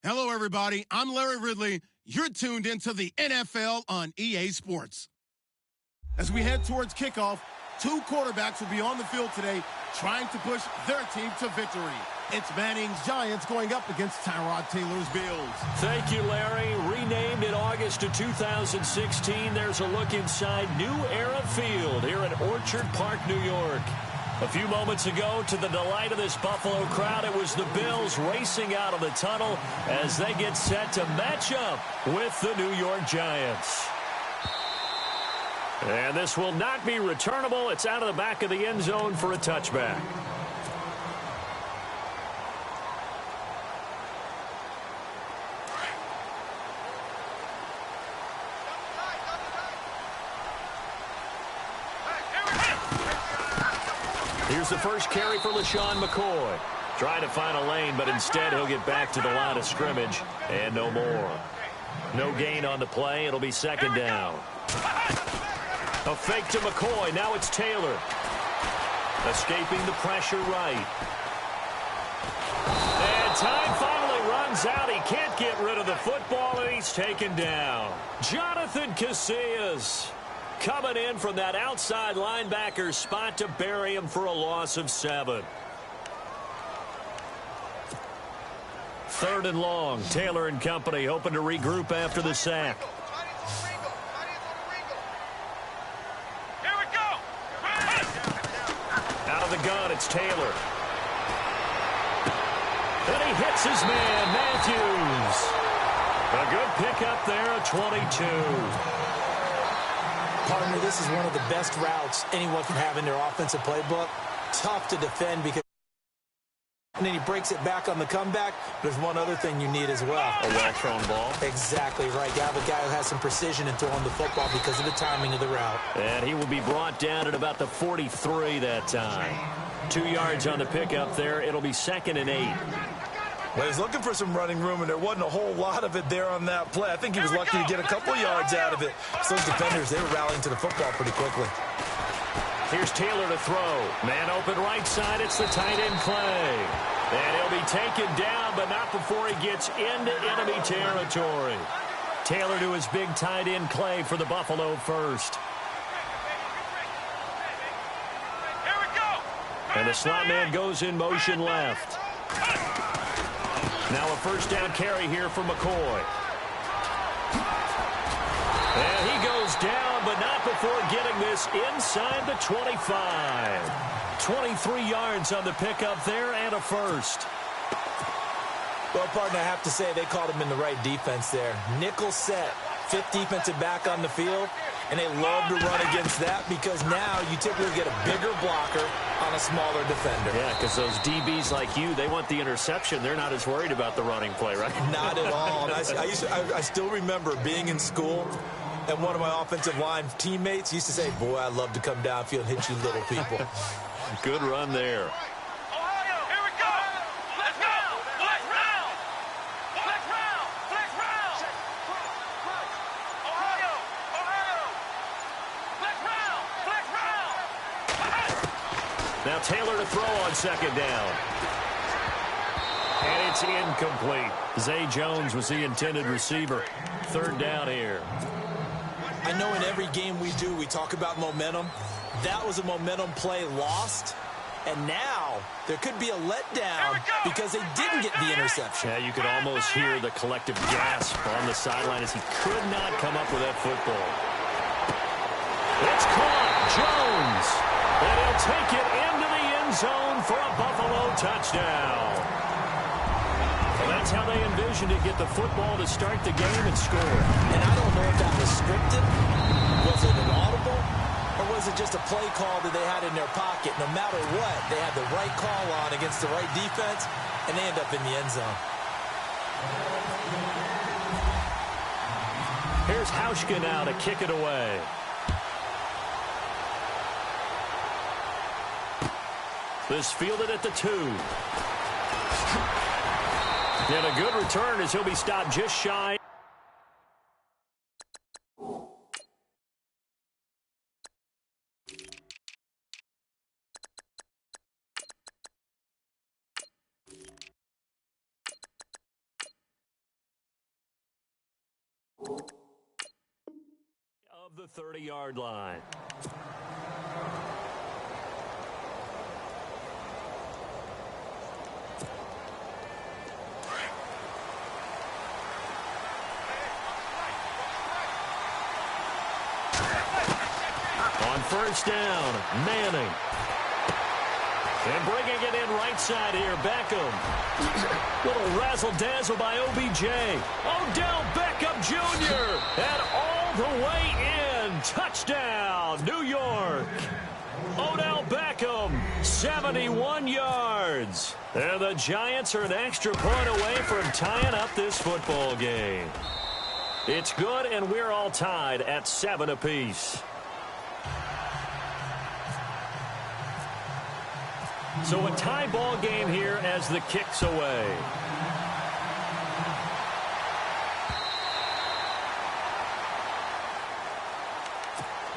Hello, everybody. I'm Larry Ridley. You're tuned into the NFL on EA Sports. As we head towards kickoff, two quarterbacks will be on the field today trying to push their team to victory. It's Manning's Giants going up against Tyrod Taylor's Bills. Thank you, Larry. Renamed in August of 2016, there's a look inside New Era Field here in Orchard Park, New York. A few moments ago, to the delight of this Buffalo crowd, it was the Bills racing out of the tunnel as they get set to match up with the New York Giants. And this will not be returnable. It's out of the back of the end zone for a touchback. Here's the first carry for LaShawn McCoy. Trying to find a lane, but instead he'll get back to the line of scrimmage and no more. No gain on the play. It'll be second down. A fake to McCoy. Now it's Taylor. Escaping the pressure right. And time finally runs out. He can't get rid of the football, and he's taken down. Jonathan Casillas coming in from that outside linebacker spot to bury him for a loss of 7. Third and long. Taylor and company hoping to regroup after the sack. Out of the gun, it's Taylor. And he hits his man, Matthews. A good pickup there at 22. Partner, this is one of the best routes anyone can have in their offensive playbook. Tough to defend because and then he breaks it back on the comeback. There's one other thing you need as well. A well-thrown ball. Exactly right. You have a guy who has some precision in throwing the football because of the timing of the route. And he will be brought down at about the 43 that time. 2 yards on the pickup there. It'll be second and 8. Well, he's looking for some running room, and there wasn't a whole lot of it there on that play. I think he was lucky to get a couple yards out of it. So those defenders, they were rallying to the football pretty quickly. Here's Taylor to throw. Man open right side. It's the tight end Clay. And he'll be taken down, but not before he gets into enemy territory. Taylor to his big tight end Clay for the Buffalo first. And the slot man goes in motion left. Now a first down carry here for McCoy. And he goes down, but not before getting this inside the 25. 23 yards on the pickup there and a first. Well, partner, I have to say they called him in the right defense there. Nickel set, 5th defensive back on the field, and they love to run against that because now you typically get a bigger blocker on a smaller defender. Yeah, because those DBs like you, they want the interception. They're not as worried about the running play, right? Not at all. And I still remember being in school, and one of my offensive line teammates used to say, boy, I'd love to come downfield and hit you little people. Good run there. Now Taylor to throw on second down. And it's incomplete. Zay Jones was the intended receiver. Third down here. I know in every game we do, we talk about momentum. That was a momentum play lost. And now there could be a letdown because they didn't get the interception. Yeah, you could almost hear the collective gasp on the sideline as he could not come up with that football. It's caught. Jones. And he'll take it into the end zone for a Buffalo touchdown. Well, that's how they envisioned to get the football to start the game and score. And I don't know if that was scripted. Was it an audible? Or was it just a play call that they had in their pocket? No matter what, they had the right call on against the right defense, and they end up in the end zone. Here's Hauschka now to kick it away. This fielded at the 2. And a good return as he'll be stopped just shy. of the 30-yard line. On first down, Manning. And bringing it in right side here, Beckham. Little razzle-dazzle by OBJ. Odell Beckham Jr. And all the way in. Touchdown, New York. Odell Beckham, 71 yards. And the Giants are an extra point away from tying up this football game. It's good, and we're all tied at 7 apiece. So a tie ball game here as the kick's away.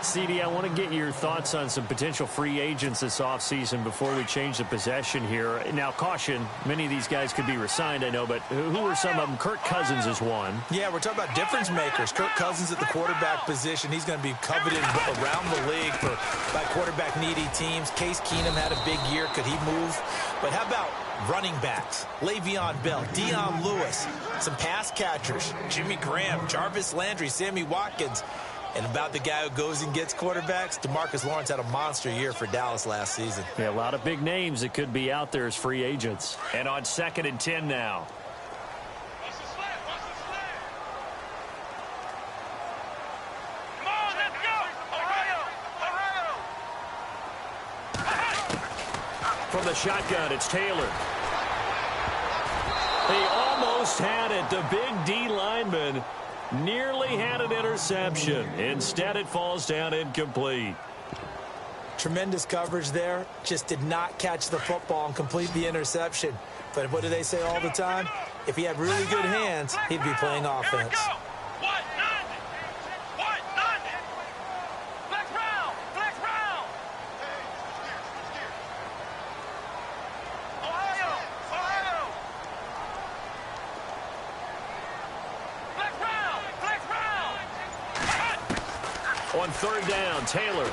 CD, I want to get your thoughts on some potential free agents this offseason before we change the possession here. Now, caution, many of these guys could be re-signed, I know, but who are some of them? Kirk Cousins is one. Yeah, we're talking about difference makers. Kirk Cousins at the quarterback position. He's going to be coveted around the league by quarterback-needy teams. Case Keenum had a big year. Could he move? But how about running backs? Le'Veon Bell, Dion Lewis, some pass catchers, Jimmy Graham, Jarvis Landry, Sammy Watkins. And about the guy who goes and gets quarterbacks, DeMarcus Lawrence had a monster year for Dallas last season. Yeah, a lot of big names that could be out there as free agents. And on 2nd and 10 now. Come on, let's go! Ohio! From the shotgun, it's Taylor. They almost had it. The big D lineman nearly had an interception. Instead, it falls down incomplete. Tremendous coverage there. Just did not catch the football and complete the interception. But what do they say all the time? If he had really good hands, he'd be playing offense. On 3rd down, Taylor.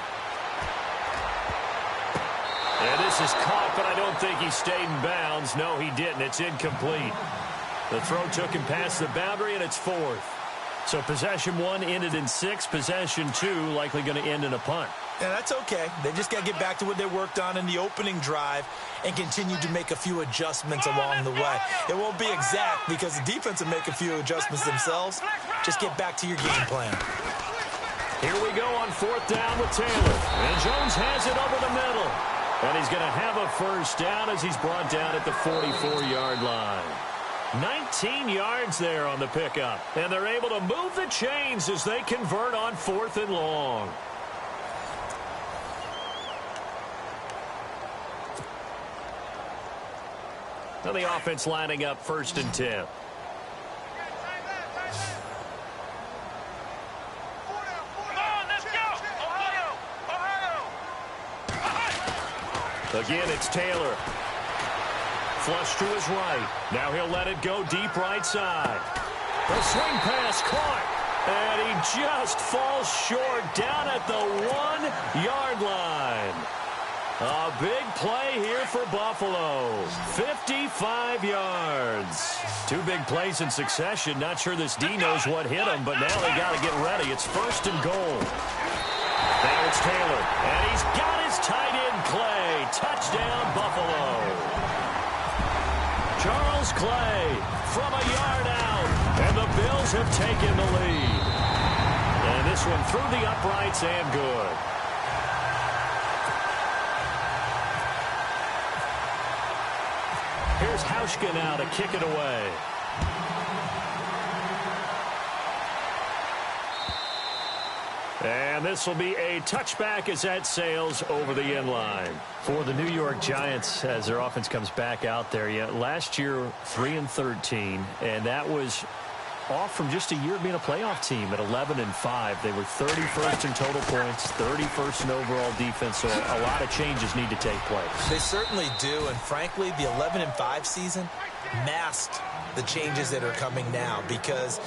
And this is caught, but I don't think he stayed in bounds. No, he didn't. It's incomplete. The throw took him past the boundary, and it's 4th. So possession 1 ended in 6. Possession 2 likely going to end in a punt. Yeah, that's okay. They just got to get back to what they worked on in the opening drive and continue to make a few adjustments along the way. It won't be exact because the defense will make a few adjustments themselves. Just get back to your game plan. Here we go on 4th down with Taylor. And Jones has it over the middle. And he's going to have a first down as he's brought down at the 44-yard line. 19 yards there on the pickup. And they're able to move the chains as they convert on 4th and long. Now the offense lining up 1st and 10. Again, it's Taylor. Flush to his right. Now he'll let it go deep right side. The swing pass caught. And he just falls short down at the 1-yard line. A big play here for Buffalo. 55 yards. 2 big plays in succession. Not sure this D knows what hit him, but now they got to get ready. It's 1st and goal. Now it's Taylor. And he's got his tight end Clay. Touchdown, Buffalo. Charles Clay from a yard out. And the Bills have taken the lead. And this one through the uprights and good. Here's Hauschka now to kick it away. And this will be a touchback as that sails over the end line. For the New York Giants, as their offense comes back out there, last year 3-13, and that was off from just a year of being a playoff team at 11-5. They were 31st in total points, 31st in overall defense, so a lot of changes need to take place. They certainly do, and frankly, the 11-5 season masked the changes that are coming now because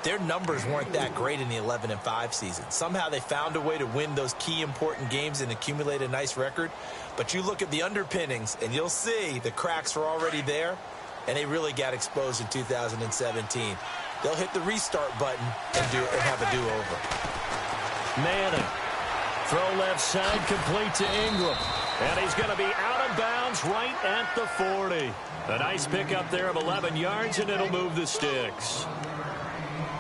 their numbers weren't that great in the 11-5 season. Somehow they found a way to win those key important games and accumulate a nice record. But you look at the underpinnings, and you'll see the cracks are already there, and they really got exposed in 2017. They'll hit the restart button and have a do-over. Madden. Throw left side, complete to Ingram. And he's going to be out of bounds right at the 40. A nice pickup there of 11 yards, and it'll move the sticks.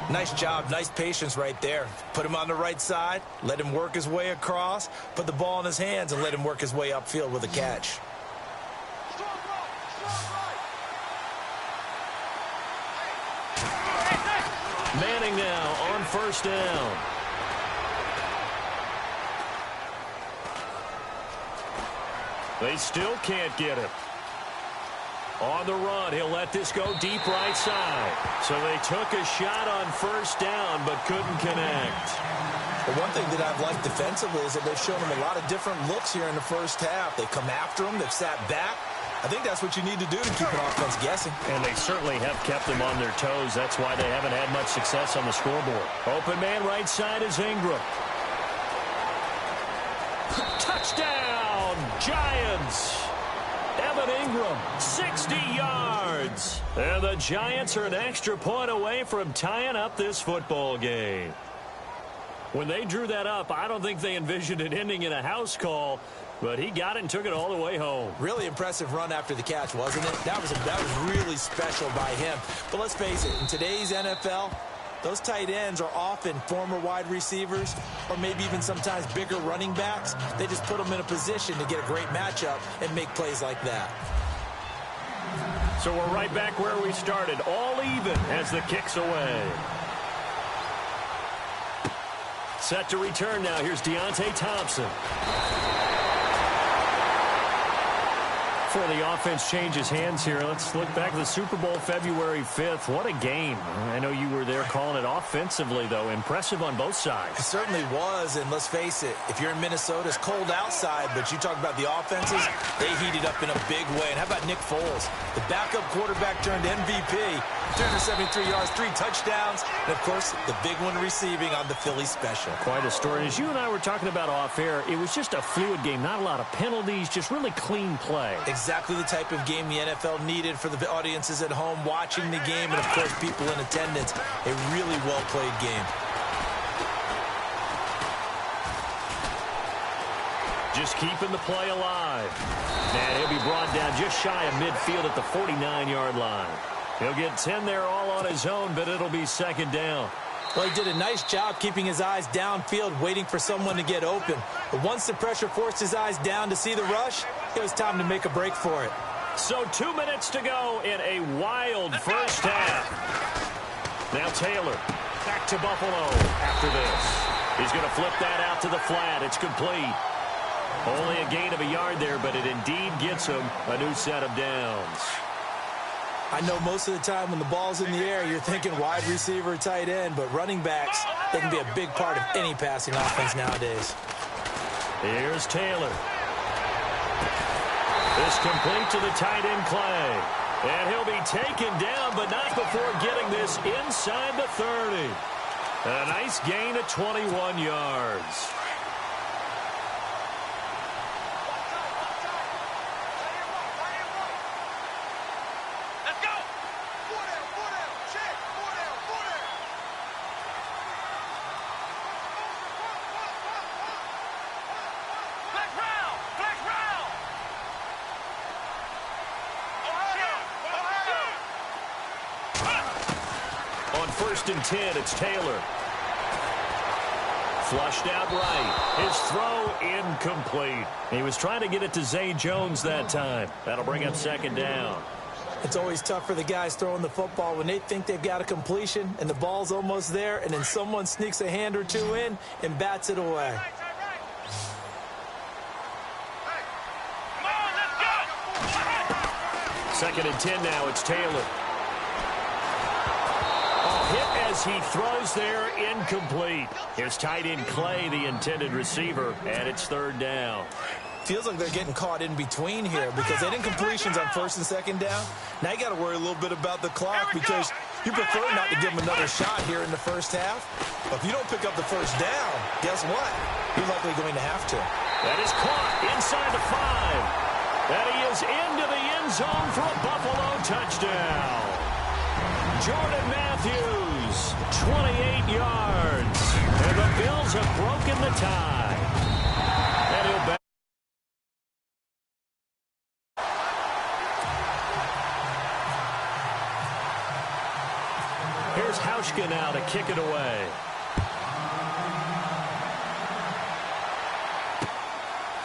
Nice job, nice patience right there. Put him on the right side, let him work his way across, put the ball in his hands, and let him work his way upfield with a catch. Manning now on first down. They still can't get him. On the run, he'll let this go deep right side. So they took a shot on first down, but couldn't connect. The one thing that I've liked defensively is that they've shown him a lot of different looks here in the first half. They come after him, they've sat back. I think that's what you need to do to keep an offense guessing. And they certainly have kept them on their toes. That's why they haven't had much success on the scoreboard. Open man right side is Ingram. Touchdown, Giants! Evan Ingram, 60 yards. And the Giants are an extra point away from tying up this football game. When they drew that up, I don't think they envisioned it ending in a house call, but he got it and took it all the way home. Really impressive run after the catch, wasn't it? That was really special by him. But let's face it, in today's NFL, those tight ends are often former wide receivers or maybe even sometimes bigger running backs. They just put them in a position to get a great matchup and make plays like that. So we're right back where we started, all even as the kick's away. Set to return now. Here's Deontay Thompson. Before the offense changes hands here, let's look back to the Super Bowl February 5th. What a game. I know you were there calling it offensively, though. Impressive on both sides. It certainly was, and let's face it, if you're in Minnesota, it's cold outside, but you talk about the offenses, they heated up in a big way. And how about Nick Foles? The backup quarterback turned MVP, 373 yards, 3 touchdowns, and, of course, the big one receiving on the Philly special. Quite a story. As you and I were talking about off air, it was just a fluid game, not a lot of penalties, just really clean play. Exactly the type of game the NFL needed for the audiences at home watching the game and, of course, people in attendance. A really well-played game. Just keeping the play alive. And he'll be brought down just shy of midfield at the 49-yard line. He'll get 10 there all on his own, but it'll be second down. Well, he did a nice job keeping his eyes downfield, waiting for someone to get open. But once the pressure forced his eyes down to see the rush, it was time to make a break for it. So 2 minutes to go in a wild first half. Now Taylor back to Buffalo after this. He's going to flip that out to the flat. It's complete. Only a gain of a yard there, but it indeed gets him a new set of downs. I know most of the time when the ball's in the air, you're thinking wide receiver, tight end, but running backs, they can be a big part of any passing offense nowadays. Here's Taylor. This complete to the tight end Clay. And he'll be taken down, but not before getting this inside the 30. A nice gain of 21 yards. First and 10, it's Taylor. Flushed out right. His throw incomplete. He was trying to get it to Zay Jones that time. That'll bring up second down. It's always tough for the guys throwing the football when they think they've got a completion and the ball's almost there, and then someone sneaks a hand or two in and bats it away. Second and 10 now, it's Taylor. Hit as he throws there, incomplete. Here's tight end Clay, the intended receiver, and it's third down. Feels like they're getting caught in between here because they didn't completions on first and second down. Now you got to worry a little bit about the clock because You prefer not to give him another shot here in the first half. But if you don't pick up the first down, guess what? You're likely going to have to. That is caught inside the 5. And he is into the end zone for a Buffalo touchdown. Jordan Matthews, 28 yards. And the Bills have broken the tie. And he'll back. Here's Hauschka now to kick it away.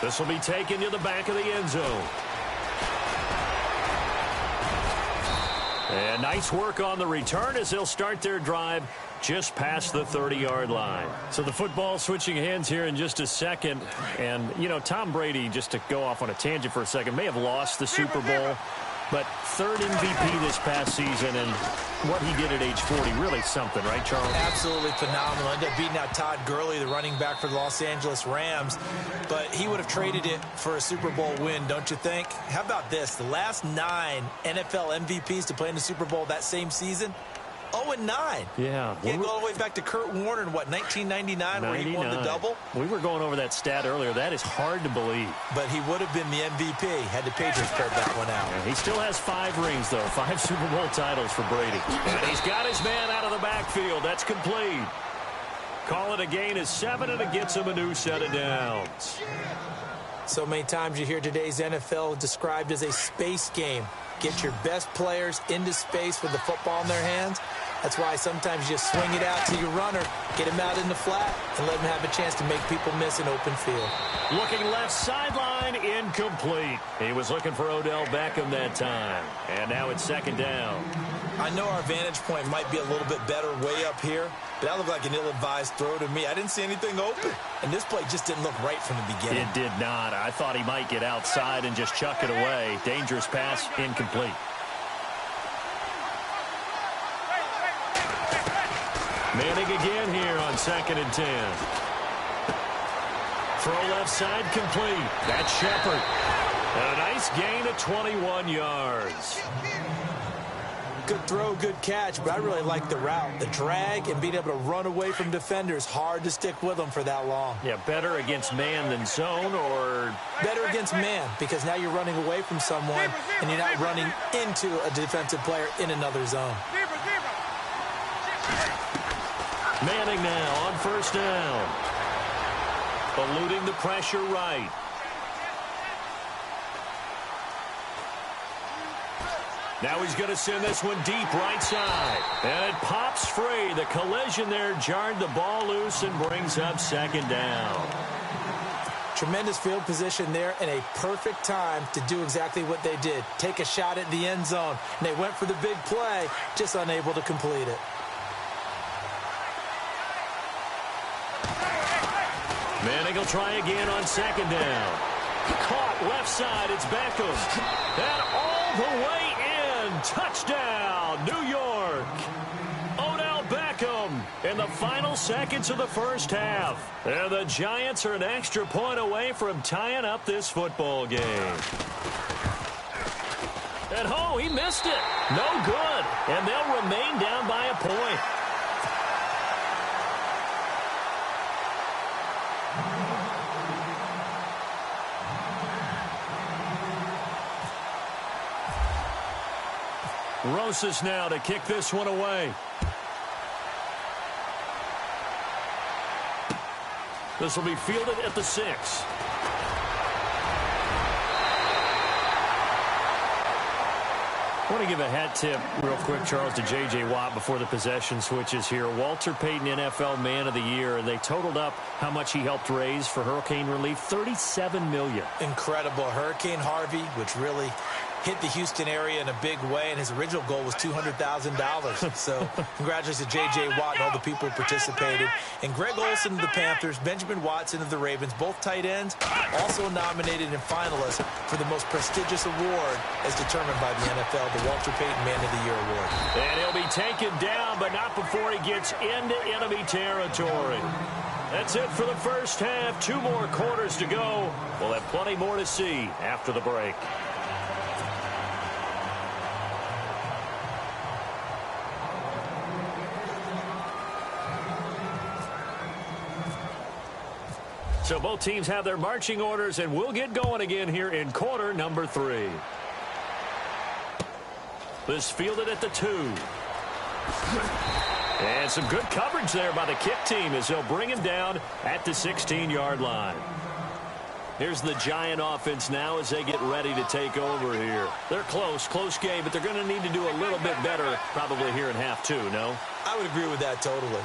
This will be taken to the back of the end zone. And nice work on the return as they'll start their drive just past the 30-yard line. So the football switching hands here in just a second. And, you know, Tom Brady, just to go off on a tangent for a second, may have lost the Super Bowl. But third MVP this past season, and what he did at age 40, really something, right, Charles? Absolutely phenomenal. Ended up beating out Todd Gurley, the running back for the Los Angeles Rams. But he would have traded it for a Super Bowl win, don't you think? How about this? The last 9 NFL MVPs to play in the Super Bowl that same season, 0-9. Yeah. Can't go all the way back to Kurt Warner in, what, 1999, where he won the double? We were going over that stat earlier. That is hard to believe. But he would have been the MVP had the Patriots pulled that one out. Yeah, he still has 5 rings, though. 5 Super Bowl titles for Brady. And he's got his man out of the backfield. That's complete. Call it a gain of 7, and it gets him a new set of downs. So many times you hear today's NFL described as a space game. Get your best players into space with the football in their hands. That's why sometimes you just swing it out to your runner, get him out in the flat, and let him have a chance to make people miss an open field. Looking left sideline, incomplete. He was looking for Odell Beckham that time. And now it's second down. I know our vantage point might be a little bit better way up here, but that looked like an ill-advised throw to me. I didn't see anything open, and this play just didn't look right from the beginning. It did not. I thought he might get outside and just chuck it away. Dangerous pass, incomplete. Manning again here on 2nd and 10. Throw left side complete. That's Shepard. And a nice gain of 21 yards. Good throw, good catch, but I really like the route. The drag and being able to run away from defenders, hard to stick with them for that long. Yeah, better against man than zone, or? Better against man, because now you're running away from someone and you're not running into a defensive player in another zone. Manning now on first down. Eluding the pressure right. Now he's going to send this one deep right side. And it pops free. The collision there jarred the ball loose and brings up second down. Tremendous field position there and a perfect time to do exactly what they did. Take a shot at the end zone. And they went for the big play, just unable to complete it. Manning will try again on second down. Caught left side. It's Beckham. And all the way in. Touchdown, New York. Odell Beckham in the final seconds of the first half. And the Giants are an extra point away from tying up this football game. And oh, he missed it. No good. And they'll remain down by a point. Rosas now to kick this one away. This will be fielded at the 6. I want to give a hat tip real quick, Charles, to J.J. Watt before the possession switches here. Walter Payton, NFL Man of the Year. They totaled up how much he helped raise for hurricane relief, $37 million. Incredible. Hurricane Harvey, which really hit the Houston area in a big way, and his original goal was $200,000. So congratulations to J.J. Watt and all the people who participated. And Greg Olsen of the Panthers, Benjamin Watson of the Ravens, both tight ends, also nominated and finalists for the most prestigious award as determined by the NFL, the Walter Payton Man of the Year Award. And he'll be taken down, but not before he gets into enemy territory. That's it for the first half. 2 more quarters to go. We'll have plenty more to see after the break. So both teams have their marching orders, and we'll get going again here in quarter number 3. This fielded at the 2. And some good coverage there by the kick team as they'll bring him down at the 16-yard line. Here's the Giant offense now as they get ready to take over here. They're close game, but they're going to need to do a little bit better probably here in half 2, no? I would agree with that totally.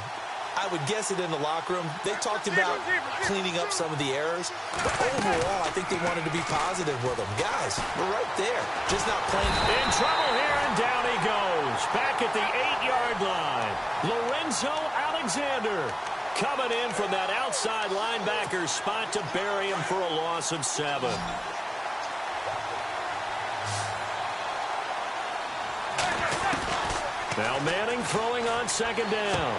I would guess it in the locker room. They talked about cleaning up some of the errors. But overall, I think they wanted to be positive with them. Guys, we're right there. Just not playing. In trouble here, and down he goes. Back at the 8-yard line. Lorenzo Alexander coming in from that outside linebacker spot to bury him for a loss of 7. Now Manning throwing on 2nd down.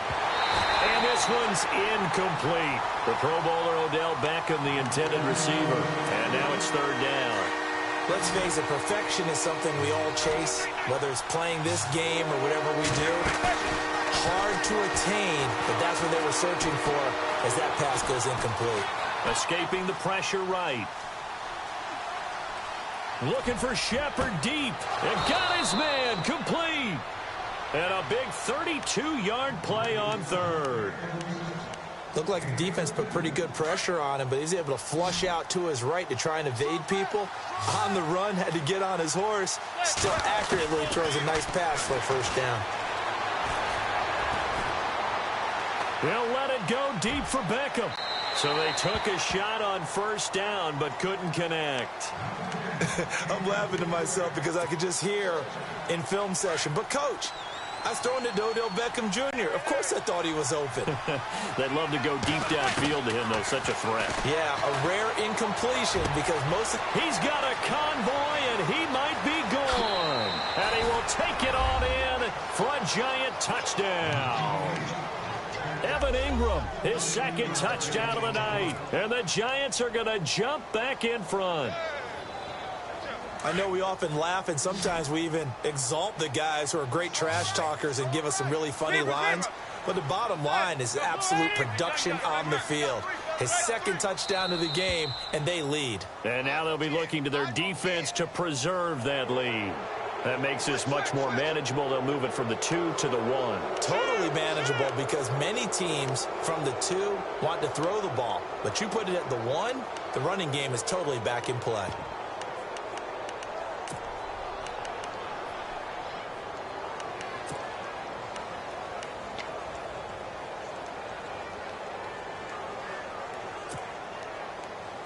And this one's incomplete. The Pro Bowler Odell Beckham, the intended receiver. And now it's 3rd down. Let's face it, perfection is something we all chase, whether it's playing this game or whatever we do. Hard to attain, but that's what they were searching for as that pass goes incomplete. Escaping the pressure right. Looking for Shepard deep. And got his man complete. And a big 32-yard play on 3rd. Looked like the defense put pretty good pressure on him, but he's able to flush out to his right to try and evade people. On the run, had to get on his horse. Still accurately throws a nice pass for a 1st down. They'll let it go deep for Beckham. So they took a shot on 1st down, but couldn't connect. I'm laughing to myself because I could just hear in film session. But, Coach, I was throwing it to Odell Beckham Jr. Of course I thought he was open. They'd love to go deep downfield to him, though. Such a threat. Yeah, a rare incompletion because most of... He's got a convoy, and he might be gone. And he will take it on in for a Giant touchdown. Evan Ingram, his 2nd touchdown of the night. And the Giants are going to jump back in front. I know we often laugh, and sometimes we even exalt the guys who are great trash talkers and give us some really funny lines. But the bottom line is absolute production on the field. His 2nd touchdown of the game, and they lead. And now they'll be looking to their defense to preserve that lead. That makes this much more manageable. They'll move it from the 2 to the 1. Totally manageable because many teams from the 2 want to throw the ball. But you put it at the 1, the running game is totally back in play.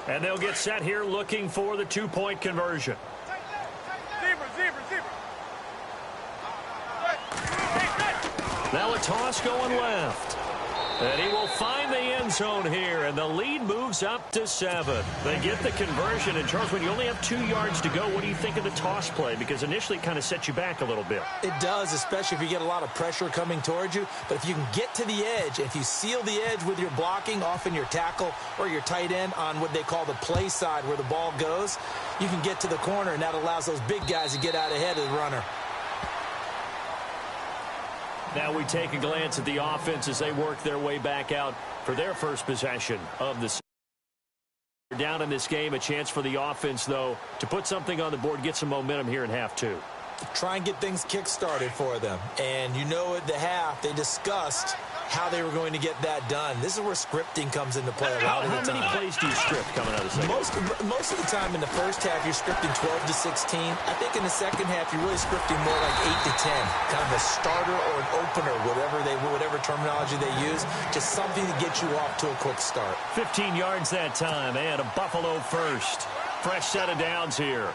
And they'll get set here looking for the 2-point conversion. Now a toss going left. And he will find the end zone here, and the lead moves up to 7. They get the conversion, and Charles, when you only have 2 yards to go, what do you think of the toss play? Because initially it kind of sets you back a little bit. It does, especially if you get a lot of pressure coming towards you. But if you can get to the edge, if you seal the edge with your blocking, often your tackle or your tight end on what they call the play side where the ball goes, you can get to the corner, and that allows those big guys to get out ahead of the runner. Now we take a glance at the offense as they work their way back out for their first possession of the season. Down in this game, a chance for the offense, though, to put something on the board, get some momentum here in half 2. Try and get things kick-started for them. And you know at the half, they discussed how they were going to get that done. This is where scripting comes into play a lot of the time. How many plays do you script coming out of the second? Most of the time in the first half, you're scripting 12 to 16. I think in the second half, you're really scripting more like 8 to 10. Kind of a starter or an opener, whatever terminology they use. Just something to get you off to a quick start. 15 yards that time, and a Buffalo first. Fresh set of downs here.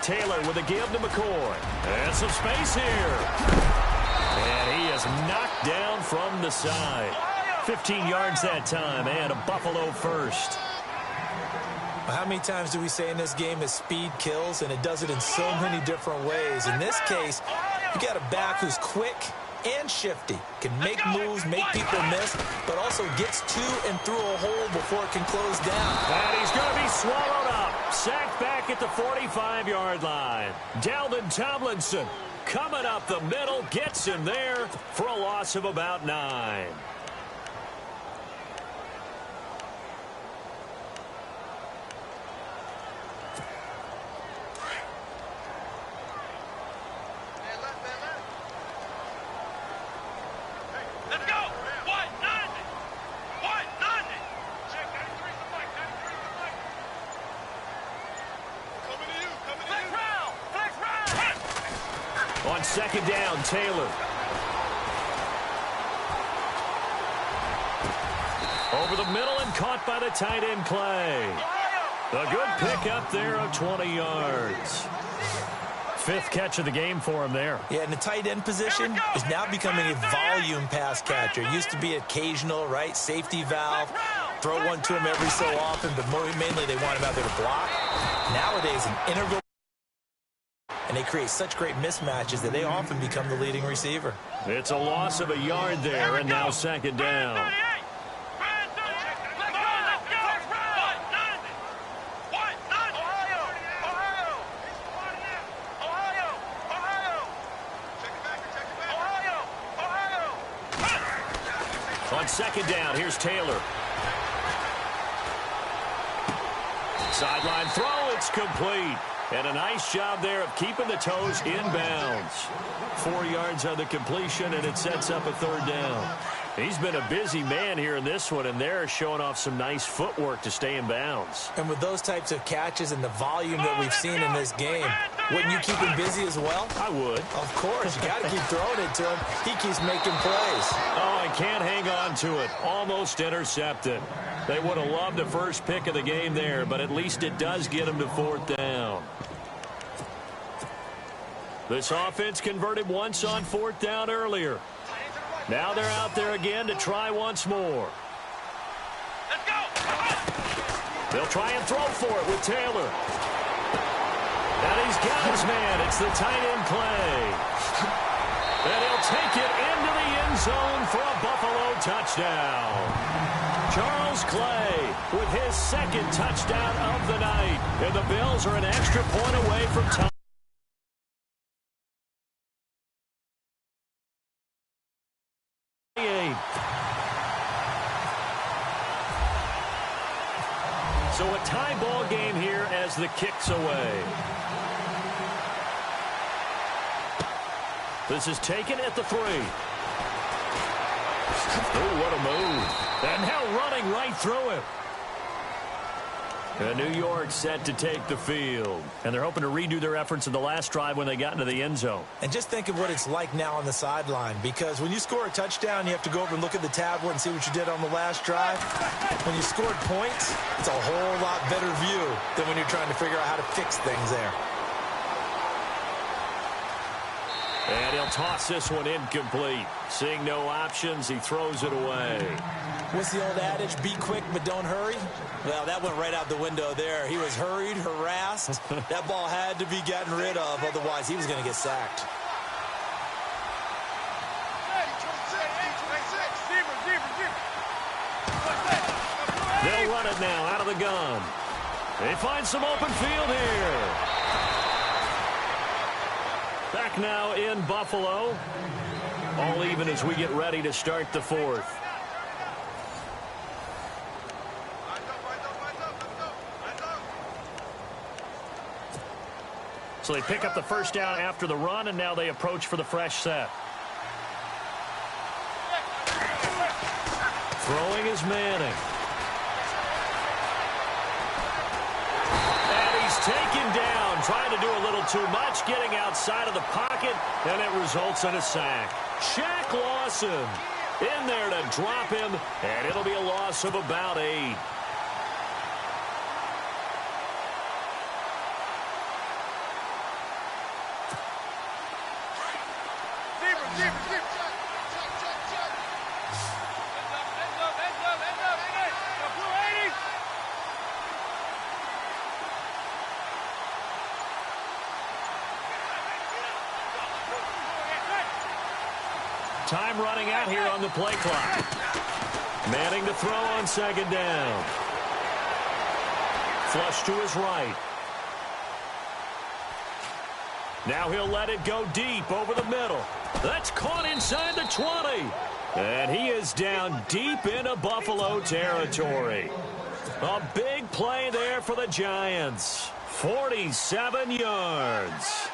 Taylor with a give to McCoy. And some space here. And he is knocked down from the side. 15 yards that time, and a Buffalo first. How many times do we say in this game that speed kills, and it does it in so many different ways? In this case, you got a back who's quick and shifty, can make moves, make people miss, but also gets to and through a hole before it can close down. And he's going to be swallowed up. Sacked back at the 45-yard line. Dalvin Tomlinson coming up the middle, gets him there for a loss of about 9. On second down, Taylor. Over the middle and caught by the tight end, Clay. A good pick up there of 20 yards. 5th catch of the game for him there. Yeah, and the tight end position is now becoming a volume pass catcher. It used to be occasional, right? Safety valve. Throw one to him every so often, but mainly they want him out there to block. Nowadays, an integral. And they create such great mismatches that they often become the leading receiver. It's a loss of a yard there, and now second down. On second down, here's Taylor. Sideline throw, it's complete. And a nice job there of keeping the toes inbounds. 4 yards on the completion, and it sets up a 3rd down. He's been a busy man here in this one, and they're showing off some nice footwork to stay in bounds. And with those types of catches and the volume that we've seen in this game, wouldn't you keep him busy as well? I would. Of course. You got to keep throwing it to him. He keeps making plays. Oh, I can't hang on to it. Almost intercepted. They would have loved the first pick of the game there, but at least it does get them to 4th down. This offense converted once on 4th down earlier. Now they're out there again to try once more. Let's go. They'll try and throw for it with Taylor. And he's got his man. It's the tight end, Clay. And he'll take it into the end zone for a Buffalo touchdown. Charles Clay with his 2nd touchdown of the night. And the Bills are an extra point away from time. So a tie ball game here as the kick's away. This is taken at the 3. Oh, what a move. And now running right through him. And New York set to take the field. And they're hoping to redo their efforts in the last drive when they got into the end zone. And just think of what it's like now on the sideline, because when you score a touchdown, you have to go over and look at the tablet and see what you did on the last drive. When you scored points, it's a whole lot better view than when you're trying to figure out how to fix things there. And he'll toss this one incomplete. Seeing no options, he throws it away. What's the old adage? Be quick, but don't hurry? Well, that went right out the window there. He was hurried, harassed. That ball had to be gotten rid of, otherwise he was going to get sacked. They'll run it now out of the gun. They find some open field here. Back now in Buffalo. All even as we get ready to start the 4th. So they pick up the first down after the run, and now they approach for the fresh set. Throwing is Manning. And he's taken down, trying to do a little too much, getting outside of the pocket, and it results in a sack. Shaq Lawson in there to drop him, and it'll be a loss of about 8. Time running out here on the play clock. Manning to throw on second down. Flush to his right. Now he'll let it go deep over the middle. That's caught inside the 20. And he is down deep into Buffalo territory. A big play there for the Giants. 47 yards.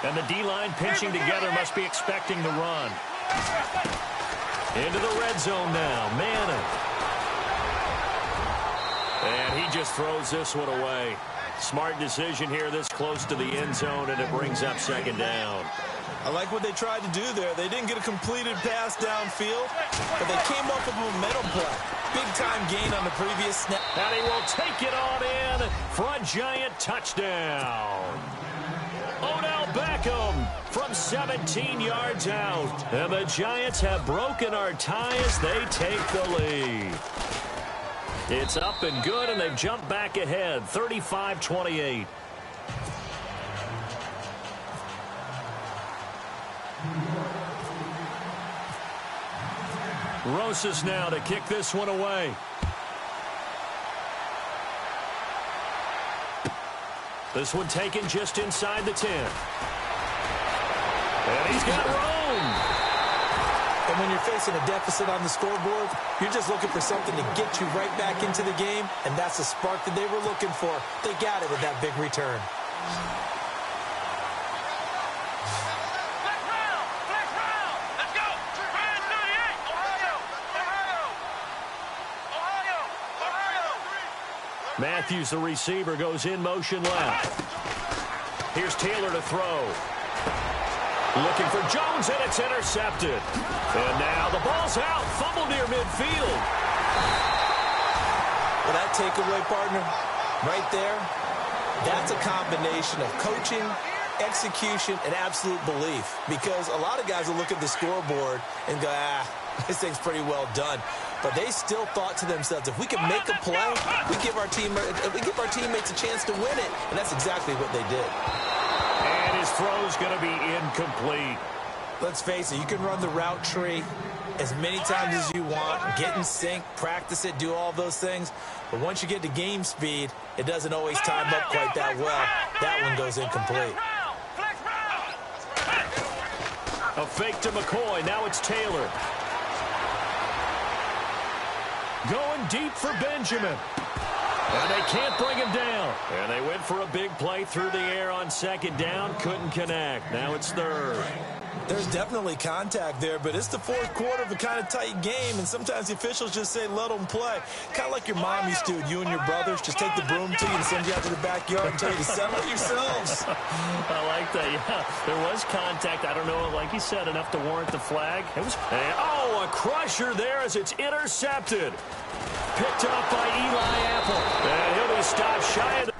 And the D-line pinching together must be expecting the run. Into the red zone now. Madden. And he just throws this one away. Smart decision here this close to the end zone, and it brings up second down. I like what they tried to do there. They didn't get a completed pass downfield, but they came up with a momentum play. Big-time gain on the previous snap. And he will take it on in for a Giant touchdown. Odell Beckham from 17 yards out. And the Giants have broken our tie as they take the lead. It's up and good, and they've jumped back ahead, 35-28. Rosas now to kick this one away. This one taken just inside the 10. And he's got room. And when you're facing a deficit on the scoreboard, you're just looking for something to get you right back into the game, and that's the spark that they were looking for. They got it with that big return. Let's go. Ryan 38. Ohio. Matthews, the receiver, goes in motion left. Here's Taylor to throw. Looking for Jones, and it's intercepted. And now the ball's out. Fumble near midfield. Well, that takeaway, partner, right there, that's a combination of coaching, execution, and absolute belief. Because a lot of guys will look at the scoreboard and go, this thing's pretty well done. But they still thought to themselves, if we can make a play, we give our teammates a chance to win it. And that's exactly what they did. And his throw's going to be incomplete. Let's face it, you can run the route tree as many times as you want, get in sync, practice it, do all those things. But once you get to game speed, it doesn't always time up quite that well. That one goes incomplete. A fake to McCoy. Now it's Taylor. Going deep for Benjamin. And they can't bring him down. And they went for a big play through the air on second down. Couldn't connect. Now it's third. There's definitely contact there, but it's the fourth quarter of a kind of tight game, and sometimes the officials just say, let them play. Kind of like your mom used to, you and your brothers, just take the broom to you and send you out to the backyard and tell you to settle yourselves. I like that, yeah. There was contact. I don't know, like you said, enough to warrant the flag. It was, a crusher there as it's intercepted. Picked up by Eli Apple. And he'll be stopped shy of the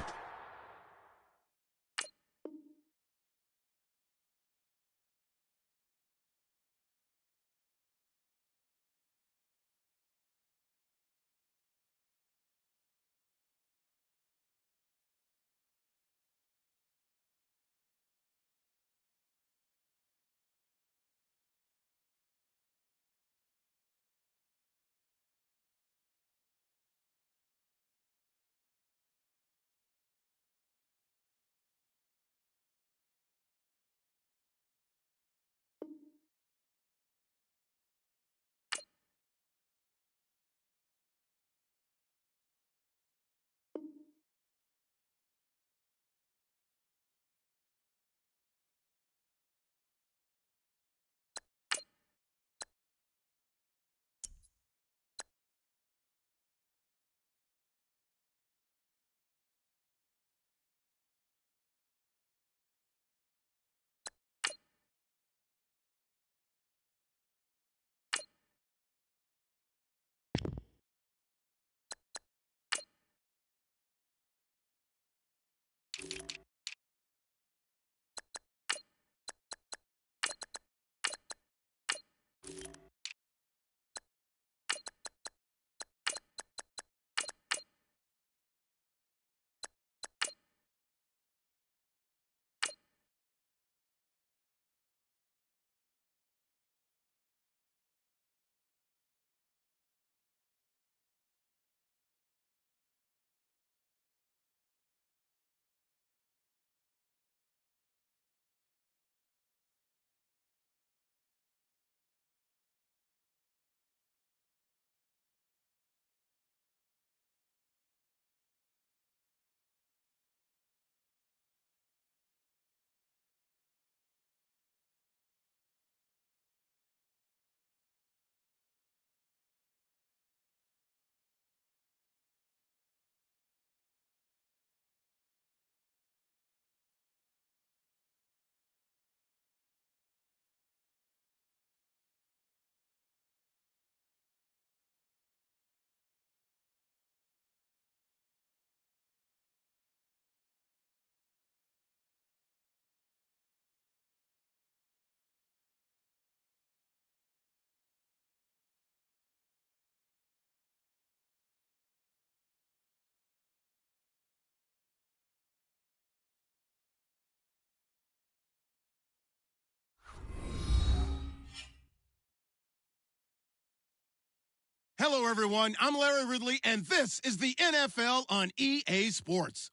Hello, everyone. I'm Larry Ridley, and this is the NFL on EA Sports.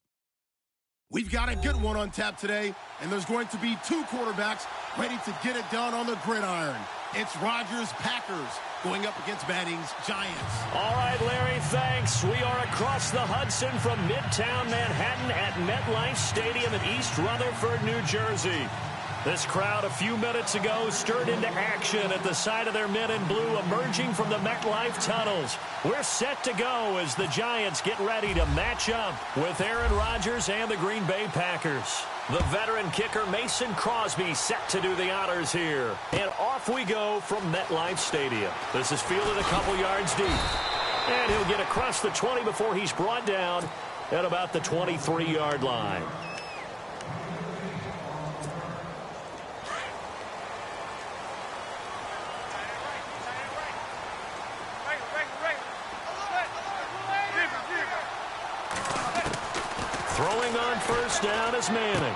We've got a good one on tap today, and there's going to be two quarterbacks ready to get it done on the gridiron. It's Rodgers' Packers going up against Manning's Giants. All right, Larry, thanks. We are across the Hudson from Midtown Manhattan at MetLife Stadium in East Rutherford, New Jersey. This crowd a few minutes ago stirred into action at the side of their men in blue emerging from the MetLife tunnels. We're set to go as the Giants get ready to match up with Aaron Rodgers and the Green Bay Packers. The veteran kicker Mason Crosby set to do the honors here. And off we go from MetLife Stadium. This is fielded a couple yards deep. And he'll get across the 20 before he's brought down at about the 23-yard line. Throwing on first down is Manning.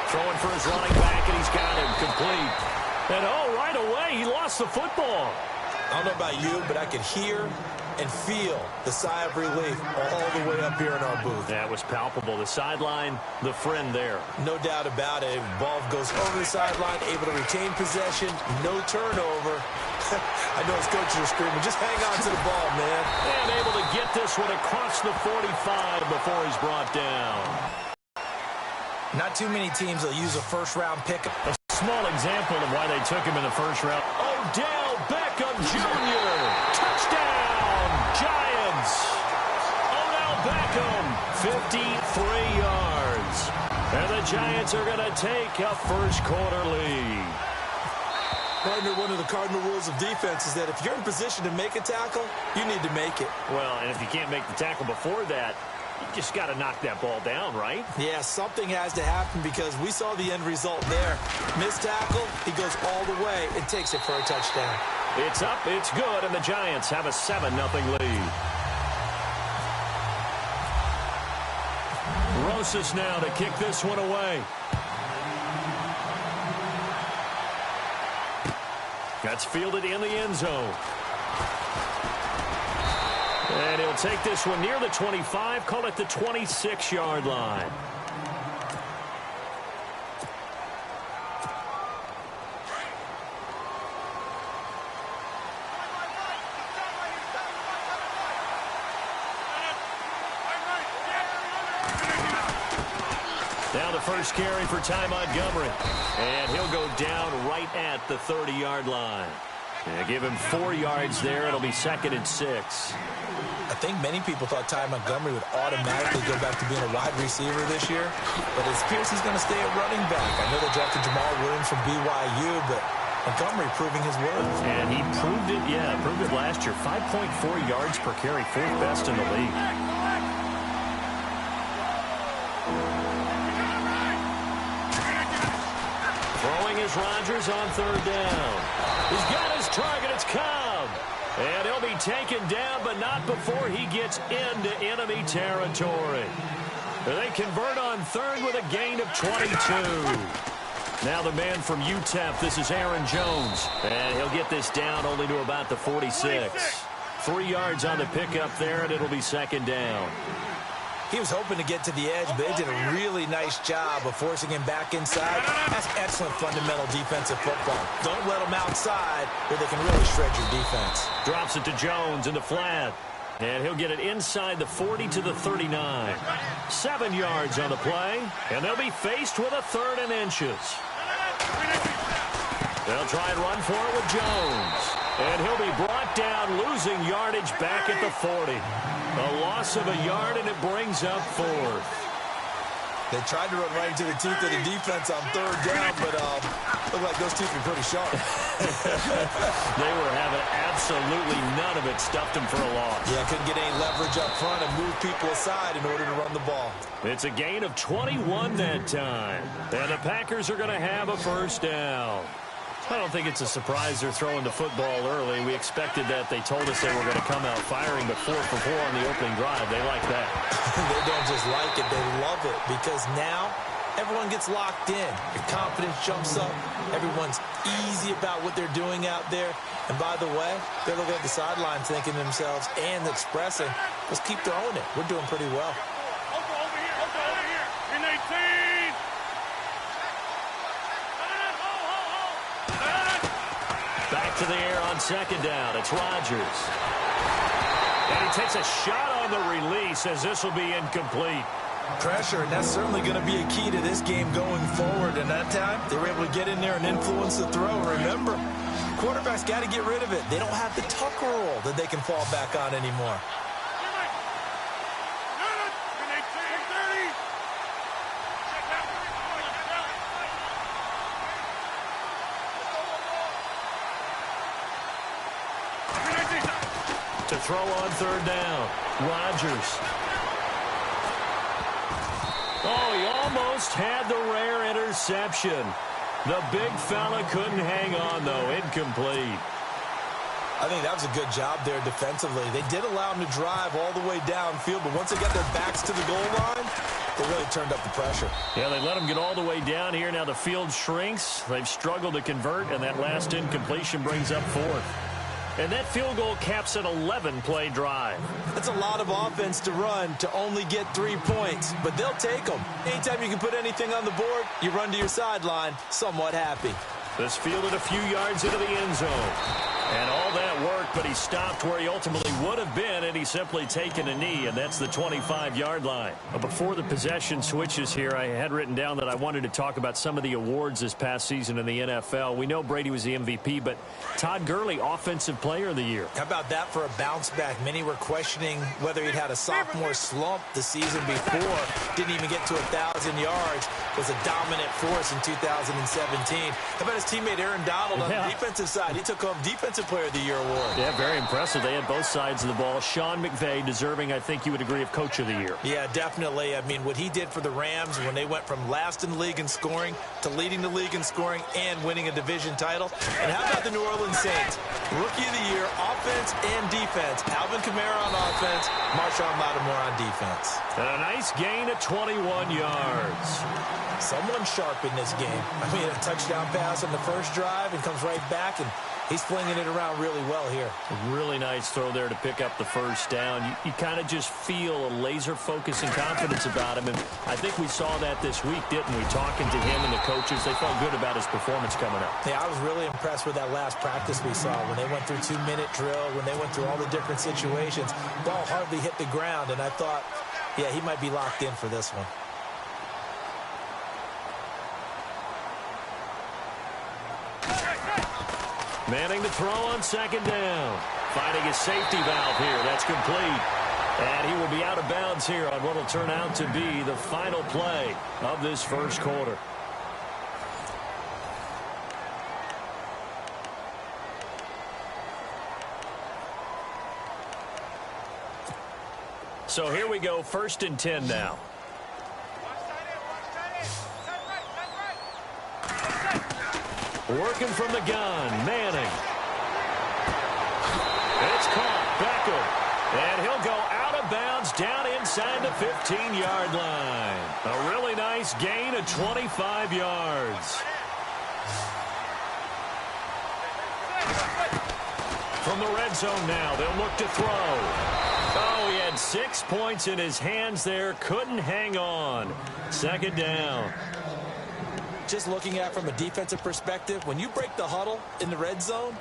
Throwing for his running back, and he's got him complete. And, oh, right away, he lost the football. I don't know about you, but I could hear and feel the sigh of relief all the way up here in our booth. That was palpable. The sideline, the friend there. No doubt about it. Ball goes over the sideline, able to retain possession, no turnover. I know his coaches are screaming, just hang on to the ball, man. And able to get this one across the 45 before he's brought down. Not too many teams will use a first-round pick. A small example of why they took him in the first round. Odell Beckham Jr. Touchdown, Giants. Odell Beckham, 53 yards. And the Giants are going to take a first-quarter lead. Partner, one of the cardinal rules of defense is that if you're in position to make a tackle, you need to make it. Well, and if you can't make the tackle before that, you just got to knock that ball down, right? Yeah, something has to happen because we saw the end result there. Missed tackle, he goes all the way and takes it for a touchdown. It's up, it's good, and the Giants have a 7-0 lead. Rosas now to kick this one away. That's fielded in the end zone. And he'll take this one near the 25, call it the 26-yard line. Now the first carry for Ty Montgomery. And he'll go down right at the 30-yard line. Yeah, give him 4 yards there. It'll be 2nd and 6. I think many people thought Ty Montgomery would automatically go back to being a wide receiver this year, but it appears he's going to stay at running back. I know they drafted Jamal Williams from BYU, but Montgomery proving his worth. And he proved it, proved it last year. 5.4 yards per carry, 4th best in the league. Throwing is Rodgers on 3rd down. He's got his target. It's Cobb. And he'll be taken down, but not before he gets into enemy territory. They convert on 3rd with a gain of 22. Now the man from UTEP, this is Aaron Jones. And he'll get this down only to about the 46. 3 yards on the pickup there, and it'll be 2nd down. He was hoping to get to the edge, but they did a really nice job of forcing him back inside. That's excellent fundamental defensive football. Don't let them outside where they can really shred your defense. Drops it to Jones into flat. And he'll get it inside the 40 to the 39. 7 yards on the play, and they'll be faced with a 3rd and inches. They'll try and run for it with Jones. And he'll be brought down, losing yardage back at the 40. A loss of a yard, and it brings up 4th. They tried to run right into the teeth of the defense on 3rd down, but looked like those teeth were pretty sharp. They were having absolutely none of it. Stuffed them for a loss. Yeah, couldn't get any leverage up front and move people aside in order to run the ball. It's a gain of 21 that time. And the Packers are going to have a 1st down. I don't think it's a surprise they're throwing the football early. We expected that. They told us they were going to come out firing, but 4 for 4 on the opening drive. They like that. They don't just like it. They love it because now everyone gets locked in. Your confidence jumps up. Everyone's easy about what they're doing out there. And by the way, they're looking at the sidelines thinking to themselves and expressing, let's keep throwing it. We're doing pretty well. Over here. In 18. Back to the air on second down. It's Rodgers. And he takes a shot on the release as this will be incomplete. Pressure, and that's certainly going to be a key to this game going forward. And that time, they were able to get in there and influence the throw. Remember, quarterbacks got to get rid of it. They don't have the tuck roll that they can fall back on anymore. To throw on third down, Rodgers. Oh, he almost had the rare interception. The big fella couldn't hang on, though. Incomplete. I think that was a good job there defensively. They did allow him to drive all the way downfield, but once they got their backs to the goal line, they really turned up the pressure. Yeah, they let him get all the way down here. Now the field shrinks. They've struggled to convert, and that last incompletion brings up fourth. And that field goal caps an 11-play drive. That's a lot of offense to run to only get 3 points, but they'll take them. Anytime you can put anything on the board, you run to your sideline somewhat happy. This fielded a few yards into the end zone. And all that worked, but he stopped where he ultimately would have been, and he's simply taken a knee, and that's the 25-yard line. Before the possession switches here, I had written down that I wanted to talk about some of the awards this past season in the NFL. We know Brady was the MVP, but Todd Gurley, Offensive Player of the Year. How about that for a bounce back? Many were questioning whether he'd had a sophomore slump the season before. Didn't even get to 1,000 yards. Was a dominant force in 2017. How about his teammate Aaron Donald on the defensive side? He took home Defensive Player of the Year award. Yeah, very impressive. They had both sides of the ball. Sean McVay deserving, I think you would agree, of Coach of the Year. Yeah, definitely. I mean, what he did for the Rams when they went from last in the league in scoring to leading the league in scoring and winning a division title. And how about the New Orleans Saints? Rookie of the Year, offense and defense. Alvin Kamara on offense, Marshawn Lattimore on defense. And a nice gain of 21 yards. Someone sharp in this game. I mean, a touchdown pass on the first drive and comes right back, and he's flinging it around really well here. A really nice throw there to pick up the first down. You kind of just feel a laser focus and confidence about him, and I think we saw that this week, didn't we? Talking to him and the coaches, they felt good about his performance coming up. Yeah, I was really impressed with that last practice we saw when they went through 2-minute drill, when they went through all the different situations. Ball hardly hit the ground, and I thought, yeah, he might be locked in for this one. Manning to throw on second down. Finding his safety valve here. That's complete. And he will be out of bounds here on what will turn out to be the final play of this first quarter. So here we go, 1st and 10 now. Working from the gun, Manning. It's caught, Beckham. And he'll go out of bounds down inside the 15-yard line. A really nice gain of 25 yards. From the red zone now, they'll look to throw. Oh, he had 6 points in his hands there. Couldn't hang on. Second down. Just looking at it from a defensive perspective, when you break the huddle in the red zone,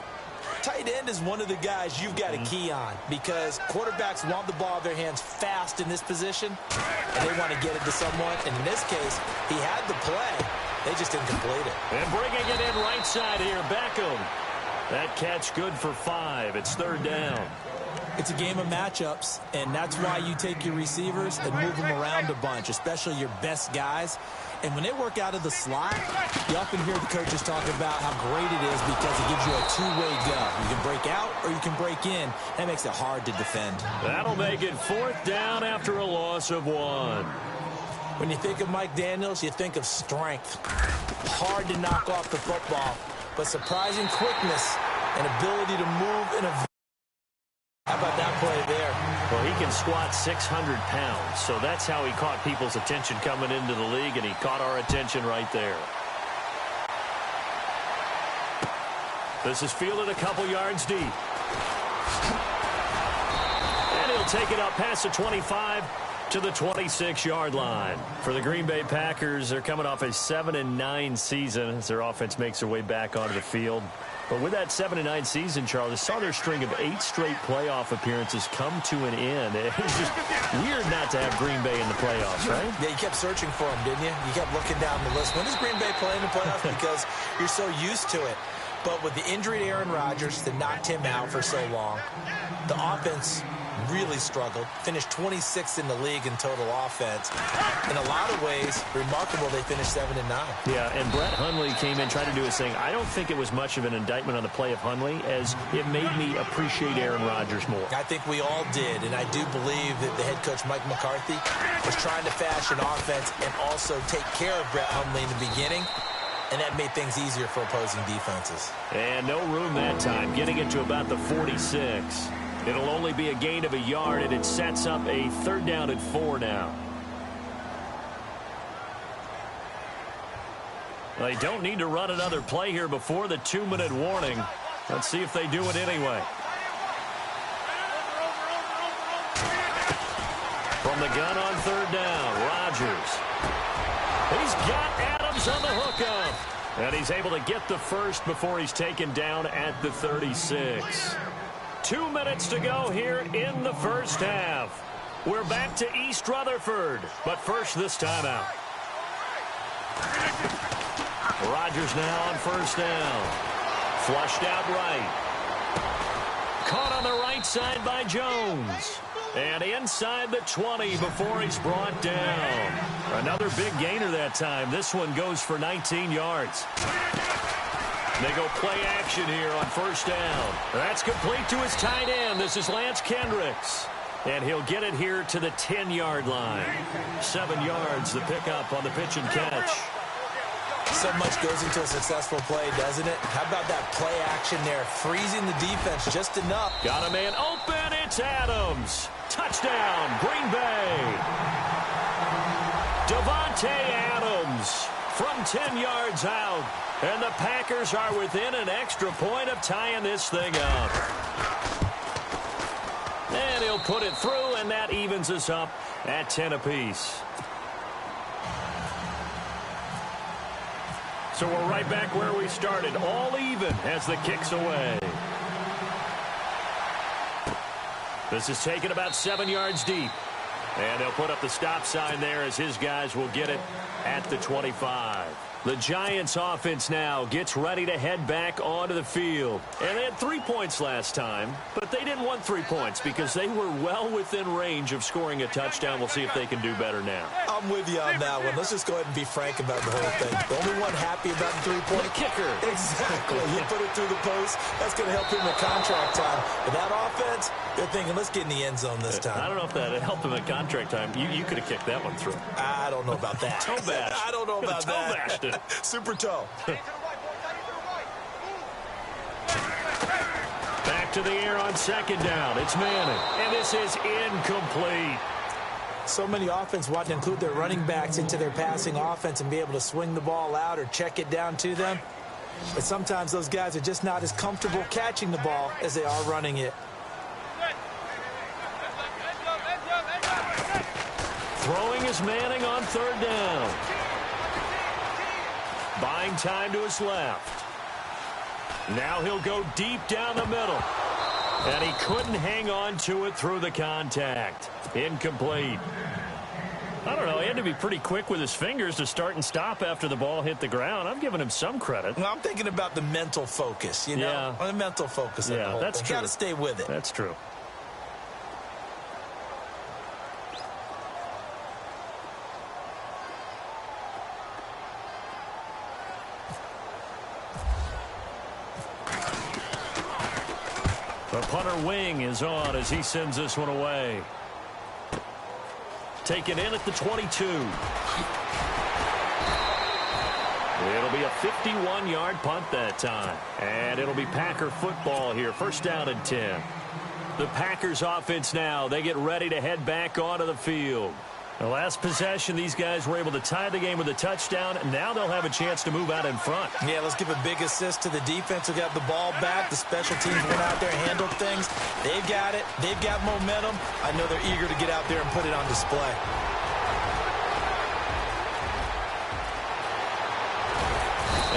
tight end is one of the guys you've got to key on because quarterbacks want the ball in their hands fast in this position, and they want to get it to someone. And in this case, he had the play. They just didn't complete it. And bringing it in right side here, Beckham. That catch good for 5. It's 3rd down. It's a game of matchups, and that's why you take your receivers and move them around a bunch, especially your best guys. And when they work out of the slot, you often hear the coaches talk about how great it is because it gives you a two-way go. You can break out or you can break in. That makes it hard to defend. That'll make it 4th down after a loss of 1. When you think of Mike Daniels, you think of strength. Hard to knock off the football, but surprising quickness and ability to move in a... How about that play there? Well, he can squat 600 pounds, so that's how he caught people's attention coming into the league, and he caught our attention right there. This is fielded a couple yards deep. And he'll take it up past the 25 to the 26-yard line. For the Green Bay Packers, they're coming off a 7-9 season as their offense makes their way back onto the field. But with that 7-9 season, Charles, I saw their string of 8 straight playoff appearances come to an end. It's just weird not to have Green Bay in the playoffs, right? Yeah, you kept searching for them, didn't you? You kept looking down the list. When does Green Bay play in the playoffs? Because you're so used to it. But with the injury to Aaron Rodgers that knocked him out for so long, the offense really struggled, finished 26th in the league in total offense. In a lot of ways, remarkable they finished 7-9. Yeah, and Brett Hundley came in trying to do his thing. I don't think it was much of an indictment on the play of Hundley, as it made me appreciate Aaron Rodgers more. I think we all did, and I do believe that the head coach, Mike McCarthy, was trying to fashion offense and also take care of Brett Hundley in the beginning, and that made things easier for opposing defenses. And no room that time, getting it to about the 46. It'll only be a gain of a yard, and it sets up a 3rd down and 4 now. They don't need to run another play here before the 2-minute warning. Let's see if they do it anyway. From the gun on 3rd down, Rodgers. He's got Adams on the hookup. And he's able to get the first before he's taken down at the 36. 2 minutes to go here in the first half. We're back to East Rutherford, but first this time out. Rodgers now on 1st down. Flushed out right. Caught on the right side by Jones. And inside the 20 before he's brought down. Another big gainer that time. This one goes for 19 yards. They go play action here on 1st down. That's complete to his tight end. This is Lance Kendricks. And he'll get it here to the 10-yard line. 7 yards, the pickup on the pitch and catch. So much goes into a successful play, doesn't it? How about that play action there? Freezing the defense just enough. Got a man open. It's Adams. Touchdown, Green Bay. Devontae Adams from 10 yards out. And the Packers are within an extra point of tying this thing up. And he'll put it through, and that evens us up at 10 apiece. So we're right back where we started, all even as the kick's away. This is taken about 7 yards deep. And they'll put up the stop sign there as his guys will get it at the 25. The Giants offense now gets ready to head back onto the field. And they had 3 points last time, but they didn't want 3 points because they were well within range of scoring a touchdown. We'll see if they can do better now. I'm with you on that one. Let's just go ahead and be frank about the whole thing. The only one happy about the 3-point kicker. Exactly. You put it through the post. That's going to help him at contract time. But that offense, they're thinking, let's get in the end zone this time. I don't know if that helped him at contract time. You could have kicked that one through. I don't know about that. Toe bash. I don't know about toe that. bashed it. Super toe. Back to the air on 2nd down. It's Manning. And this is incomplete. So many offense want to include their running backs into their passing offense and be able to swing the ball out or check it down to them. But sometimes those guys are just not as comfortable catching the ball as they are running it. Throwing is Manning on 3rd down. Buying time to his left. Now he'll go deep down the middle. And he couldn't hang on to it through the contact. Incomplete. I don't know. He had to be pretty quick with his fingers to start and stop after the ball hit the ground. I'm giving him some credit. Well, I'm thinking about the mental focus, you know? Yeah. The mental focus of the whole that's thing. true. Got to stay with it. That's true. The punter wing is on as he sends this one away. Taken in at the 22. It'll be a 51-yard punt that time. And it'll be Packer football here. 1st down and 10. The Packers offense now, they get ready to head back onto the field. The last possession, these guys were able to tie the game with a touchdown. Now they'll have a chance to move out in front. Yeah, let's give a big assist to the defense who got the ball back. The special teams went out there and handled things. They've got it. They've got momentum. I know they're eager to get out there and put it on display.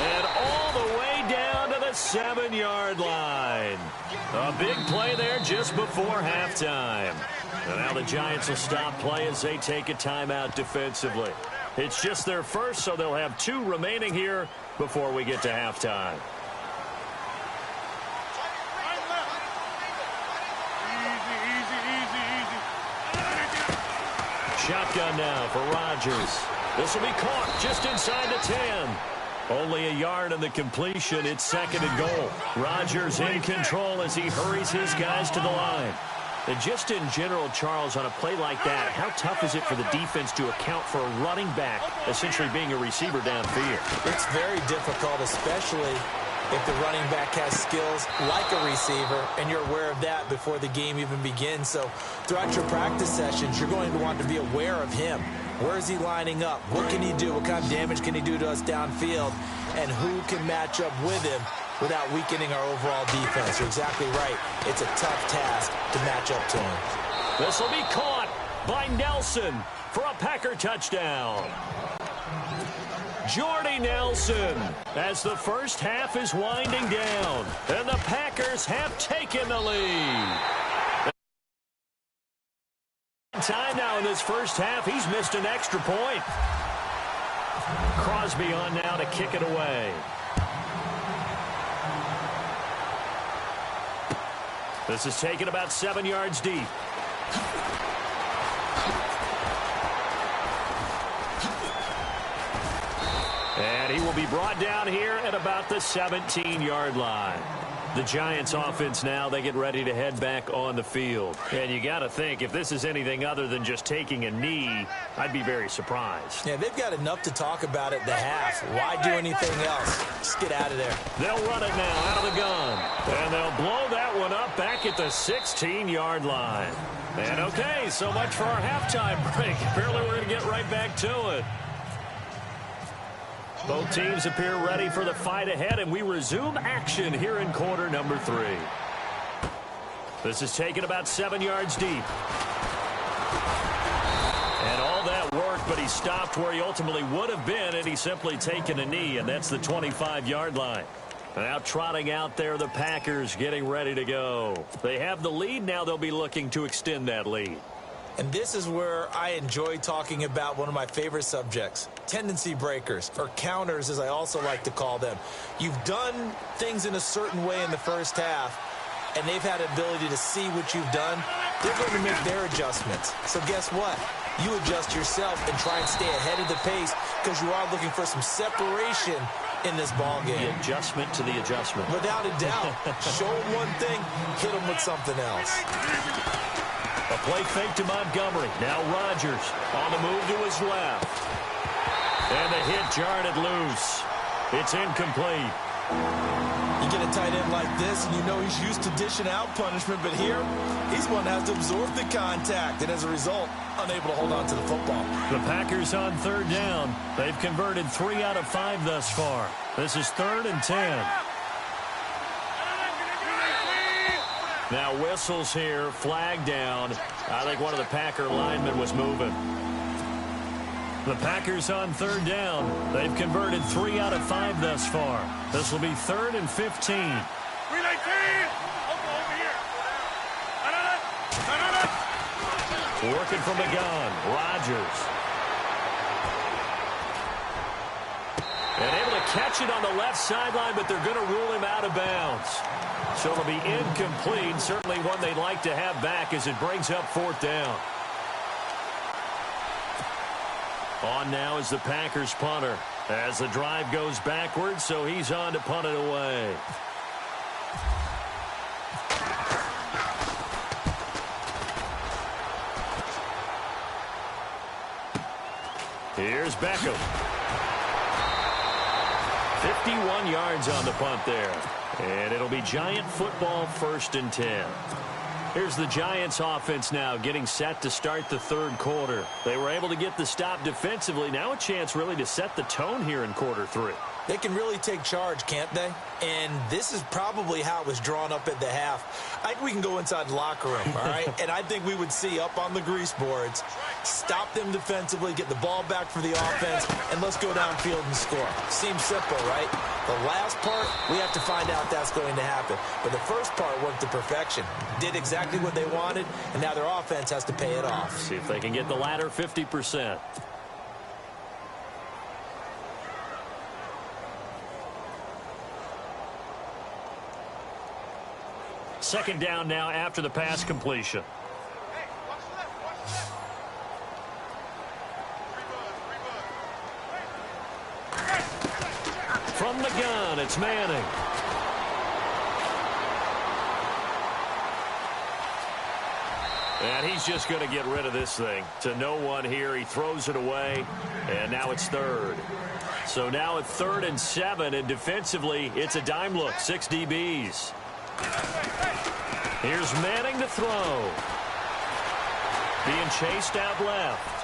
And all the way down to the 7-yard line. A big play there just before halftime. And now the Giants will stop play as they take a timeout defensively. It's just their first, so they'll have 2 remaining here before we get to halftime. Shotgun now for Rodgers. This will be caught just inside the 10. Only a yard on the completion. It's 2nd and goal. Rodgers in control as he hurries his guys to the line. And just in general, Charles, on a play like that, how tough is it for the defense to account for a running back essentially being a receiver downfield? It's very difficult, especially if the running back has skills like a receiver, and you're aware of that before the game even begins. So throughout your practice sessions, you're going to want to be aware of him. Where is he lining up? What can he do? What kind of damage can he do to us downfield? And who can match up with him without weakening our overall defense? You're exactly right. It's a tough task to match up to him. This will be caught by Nelson for a Packer touchdown. Jordy Nelson as the first half is winding down, and the Packers have taken the lead. Time now in this first half, he's missed an extra point. Crosby on now to kick it away. This is taken about 7 yards deep. And he will be brought down here at about the 17-yard line. The Giants offense now, they get ready to head back on the field. And you got to think, if this is anything other than just taking a knee, I'd be very surprised. Yeah, they've got enough to talk about at the half. Why do anything else? Just get out of there. They'll run it now out of the gun. And they'll blow that one up back at the 16-yard line. And okay, so much for our halftime break. Apparently we're going to get right back to it. Both teams appear ready for the fight ahead, and we resume action here in quarter number 3. This is taken about 7 yards deep. And all that work, but he stopped where he ultimately would have been had he simply taken a knee, and that's the 25-yard line. Now trotting out there, the Packers getting ready to go. They have the lead. Now they'll be looking to extend that lead. And this is where I enjoy talking about one of my favorite subjects, tendency breakers, or counters as I also like to call them. You've done things in a certain way in the first half, and they've had ability to see what you've done. They're going to make their adjustments. So guess what? You adjust yourself and try and stay ahead of the pace because you are looking for some separation in this ball game. The adjustment to the adjustment. Without a doubt. Show them one thing, hit them with something else. A play fake to Montgomery. Now Rodgers on the move to his left. And the hit jarred it loose. It's incomplete. You get a tight end like this, and you know he's used to dishing out punishment, but here, he's one that has to absorb the contact, and as a result, unable to hold on to the football. The Packers on 3rd down. They've converted 3 out of 5 thus far. This is 3rd and 10. Now whistles here, flag down. I think one of the Packer linemen was moving. The Packers on 3rd down. They've converted 3 out of 5 thus far. This will be 3rd and 15. Working from the gun, Rodgers. And able to catch it on the left sideline, but they're going to rule him out of bounds. So it'll be incomplete, certainly one they'd like to have back as it brings up 4th down. On now is the Packers punter as the drive goes backwards, so he's on to punt it away. Here's Beckham. 51 yards on the punt there. And it'll be Giant football, 1st and 10. Here's the Giants offense now getting set to start the third quarter. They were able to get the stop defensively. Now a chance really to set the tone here in quarter three. They can really take charge, can't they? And this is probably how it was drawn up at the half. I think we can go inside the locker room, all right? And I think we would see up on the grease boards, stop them defensively, get the ball back for the offense, and let's go downfield and score. Seems simple, right? The last part, we have to find out that's going to happen. But the first part worked to perfection. Did exactly what they wanted, and now their offense has to pay it off. See if they can get the latter 50%. Second down now after the pass completion. From the gun, it's Manning. And he's just going to get rid of this thing. To no one here. He throws it away. And now it's third. So now at 3rd and 7. And defensively, it's a dime look. 6 DBs. Here's Manning to throw. Being chased out left.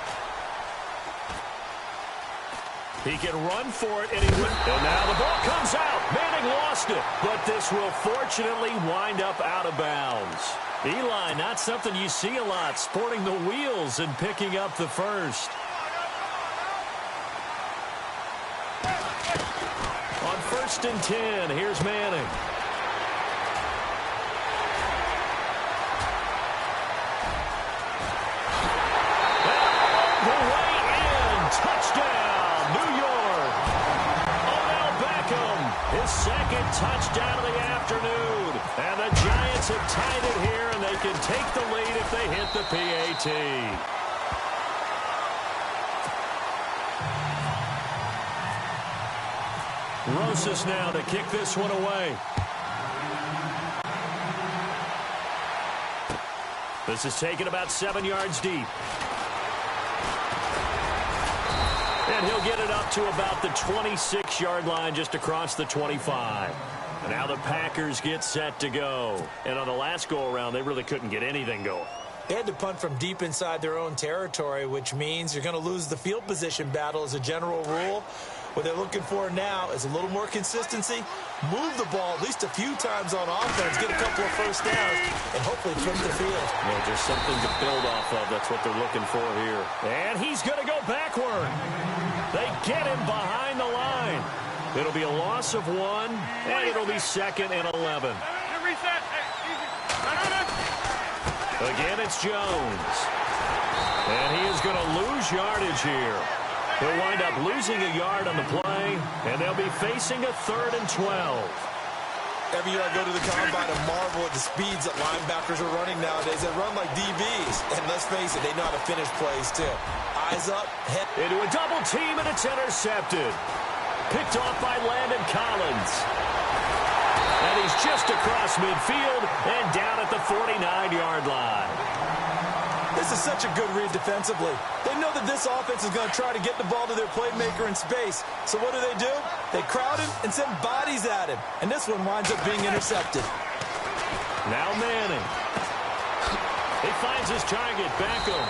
He can run for it, and he would. And now the ball comes out. Manning lost it, but this will fortunately wind up out of bounds. Eli, not something you see a lot, sporting the wheels and picking up the first. On 1st and 10, here's Manning. Second touchdown of the afternoon. And the Giants have tied it here, and they can take the lead if they hit the PAT. Rosas now to kick this one away. This is taken about 7 yards deep. And he'll get it up to about the 26-yard line, just across the 25. And now the Packers get set to go. And on the last go-around, they really couldn't get anything going. They had to punt from deep inside their own territory, which means you're going to lose the field position battle as a general rule. What they're looking for now is a little more consistency, move the ball at least a few times on offense, get a couple of first downs, and hopefully flip the field. Yeah, just something to build off of. That's what they're looking for here. And he's going to go backward. They get him behind the line. It'll be a loss of 1, and it'll be 2nd and 11. Again, it's Jones. And he is going to lose yardage here. He'll wind up losing a yard on the play, and they'll be facing a 3rd and 12. Every year I go to the combine and marvel at the speeds that linebackers are running nowadays. They run like DBs. And let's face it, they know how to finish plays too. Eyes up, head into a double team, and it's intercepted. Picked off by Landon Collins. And he's just across midfield and down at the 49-yard line. This is such a good read defensively. They know that this offense is going to try to get the ball to their playmaker in space. So what do? They crowd him and send bodies at him. And this one winds up being intercepted. Now Manning. He finds his target, Beckham.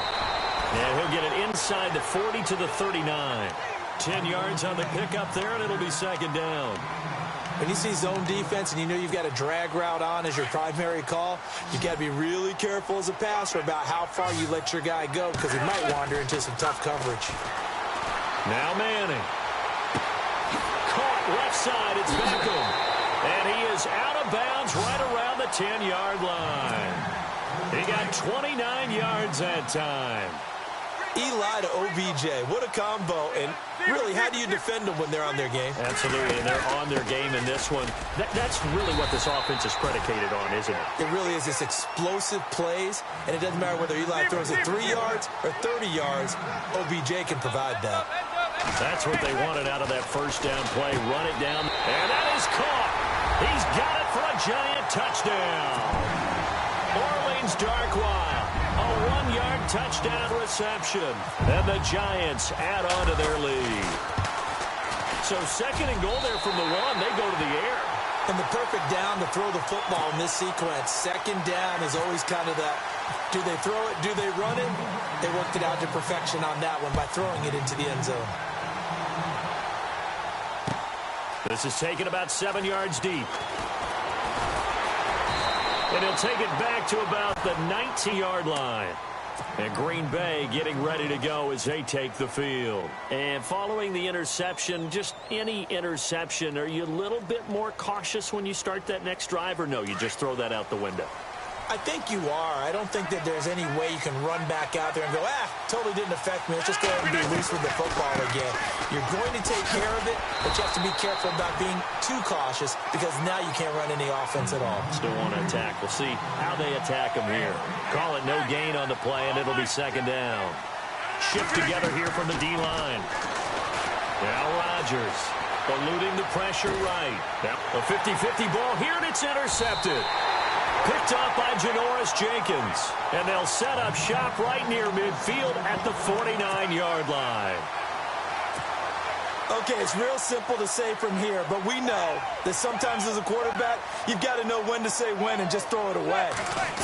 And he'll get it inside the 40 to the 39. 10 yards on the pickup there, and it'll be 2nd down. When you see zone defense and you know you've got a drag route on as your primary call, you've got to be really careful as a passer about how far you let your guy go, because he might wander into some tough coverage. Now Manning. Caught left side, it's Beckham. And he is out of bounds right around the 10-yard line. He got 29 yards that time. Eli to OBJ. What a combo. And really, how do you defend them when they're on their game? Absolutely, and they're on their game in this one. That's really what this offense is predicated on, isn't it? It really is. It's explosive plays, and it doesn't matter whether Eli throws it 3 yards or 30 yards. OBJ can provide that. That's what they wanted out of that first down play. Run it down, and that is caught. He's got it for a giant touchdown. Orleans Darkwa. A 1-yard touchdown reception. And the Giants add on to their lead. So 2nd and goal there from the 1. They go to the air. And the perfect down to throw the football in this sequence. Second down is always kind of that, do they throw it, do they run it? They worked it out to perfection on that one by throwing it into the end zone. This is taken about 7 yards deep. And he'll take it back to about the 19-yard line. And Green Bay getting ready to go as they take the field. And following the interception, just any interception, are you a little bit more cautious when you start that next drive, or no, you just throw that out the window? I think you are. I don't think that there's any way you can run back out there and go, totally didn't affect me. Let's just go ahead and be loose with the football again. You're going to take care of it, but you have to be careful about being too cautious because now you can't run any offense at all. Still want to attack. We'll see how they attack them here. Call it no gain on the play, and it'll be second down. Shift together here from the D-line. Now Rodgers eluding the pressure right. Now a 50-50 ball here, and it's intercepted. Picked off by Janoris Jenkins. And they'll set up shop right near midfield at the 49-yard line. Okay, it's real simple to say from here, but we know that sometimes as a quarterback, you've got to know when to say when and just throw it away.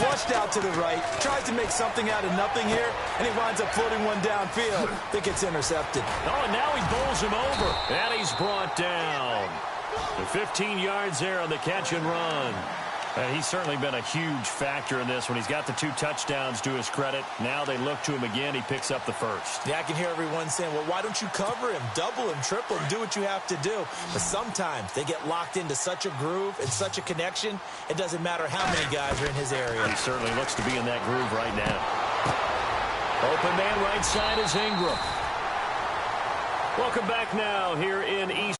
Flushed out to the right, tries to make something out of nothing here, and he winds up floating one downfield that gets intercepted. Oh, and now he bowls him over. And he's brought down. The 15 yards there on the catch and run. And he's certainly been a huge factor in this when he's got the 2 touchdowns to his credit. Now they look to him again. He picks up the first. Yeah, I can hear everyone saying, well, why don't you cover him, double him, triple him, do what you have to do. But sometimes they get locked into such a groove and such a connection, it doesn't matter how many guys are in his area. He certainly looks to be in that groove right now. Open man right side is Ingram. Welcome back now here in East.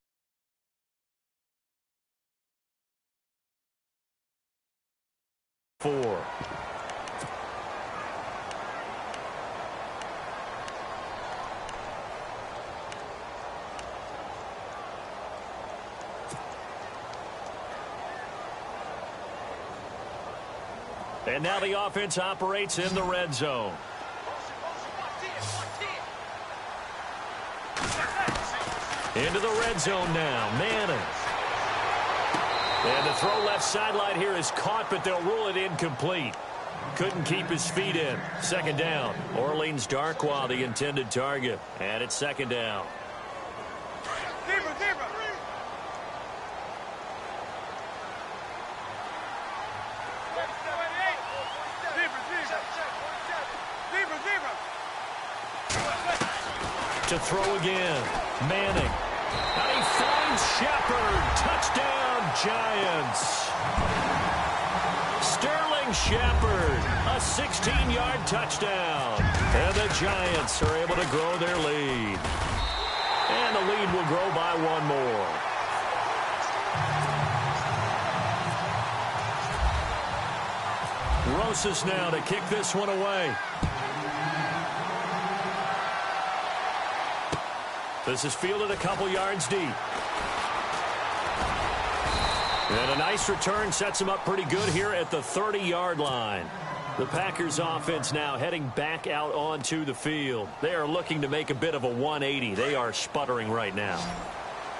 And now the offense operates in the red zone. Into the red zone now. Madden. And the throw left sideline here is caught, but they'll rule it incomplete. Couldn't keep his feet in. Second down. Orleans Darkwa, the intended target. And it's second down. To throw again. Manning. And he finds Shepard. Touchdown, Giants. Sterling Shepard, a 16-yard touchdown. And the Giants are able to grow their lead. And the lead will grow by one more. Rosas now to kick this one away. This is fielded a couple yards deep. And a nice return sets him up pretty good here at the 30-yard line. The Packers offense now heading back out onto the field. They are looking to make a bit of a 180. They are sputtering right now.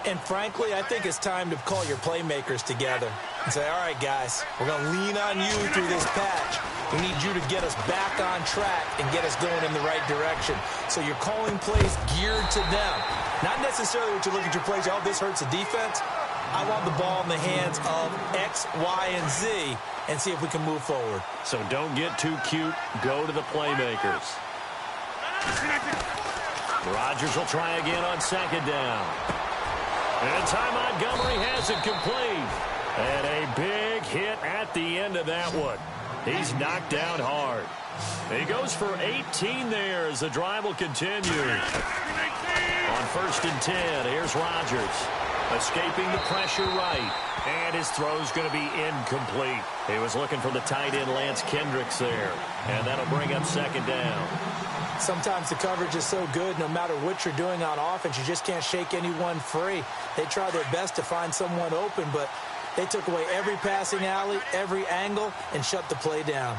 And frankly, I think it's time to call your playmakers together and say, all right, guys, we're going to lean on you through this patch. We need you to get us back on track and get us going in the right direction. So you're calling plays geared to them. Not necessarily what you look at your plays, oh, this hurts the defense. I want the ball in the hands of X, Y, and Z and see if we can move forward. So don't get too cute. Go to the playmakers. Rodgers will try again on second down. And Ty Montgomery has it complete. And a big hit at the end of that one. He's knocked down hard. He goes for 18 there as the drive will continue. On 1st and 10, here's Rodgers. Escaping the pressure right. And his throw's going to be incomplete. He was looking for the tight end Lance Kendricks there. And that'll bring up second down. Sometimes the coverage is so good, no matter what you're doing on offense, you just can't shake anyone free. They try their best to find someone open, but they took away every passing alley, every angle, and shut the play down.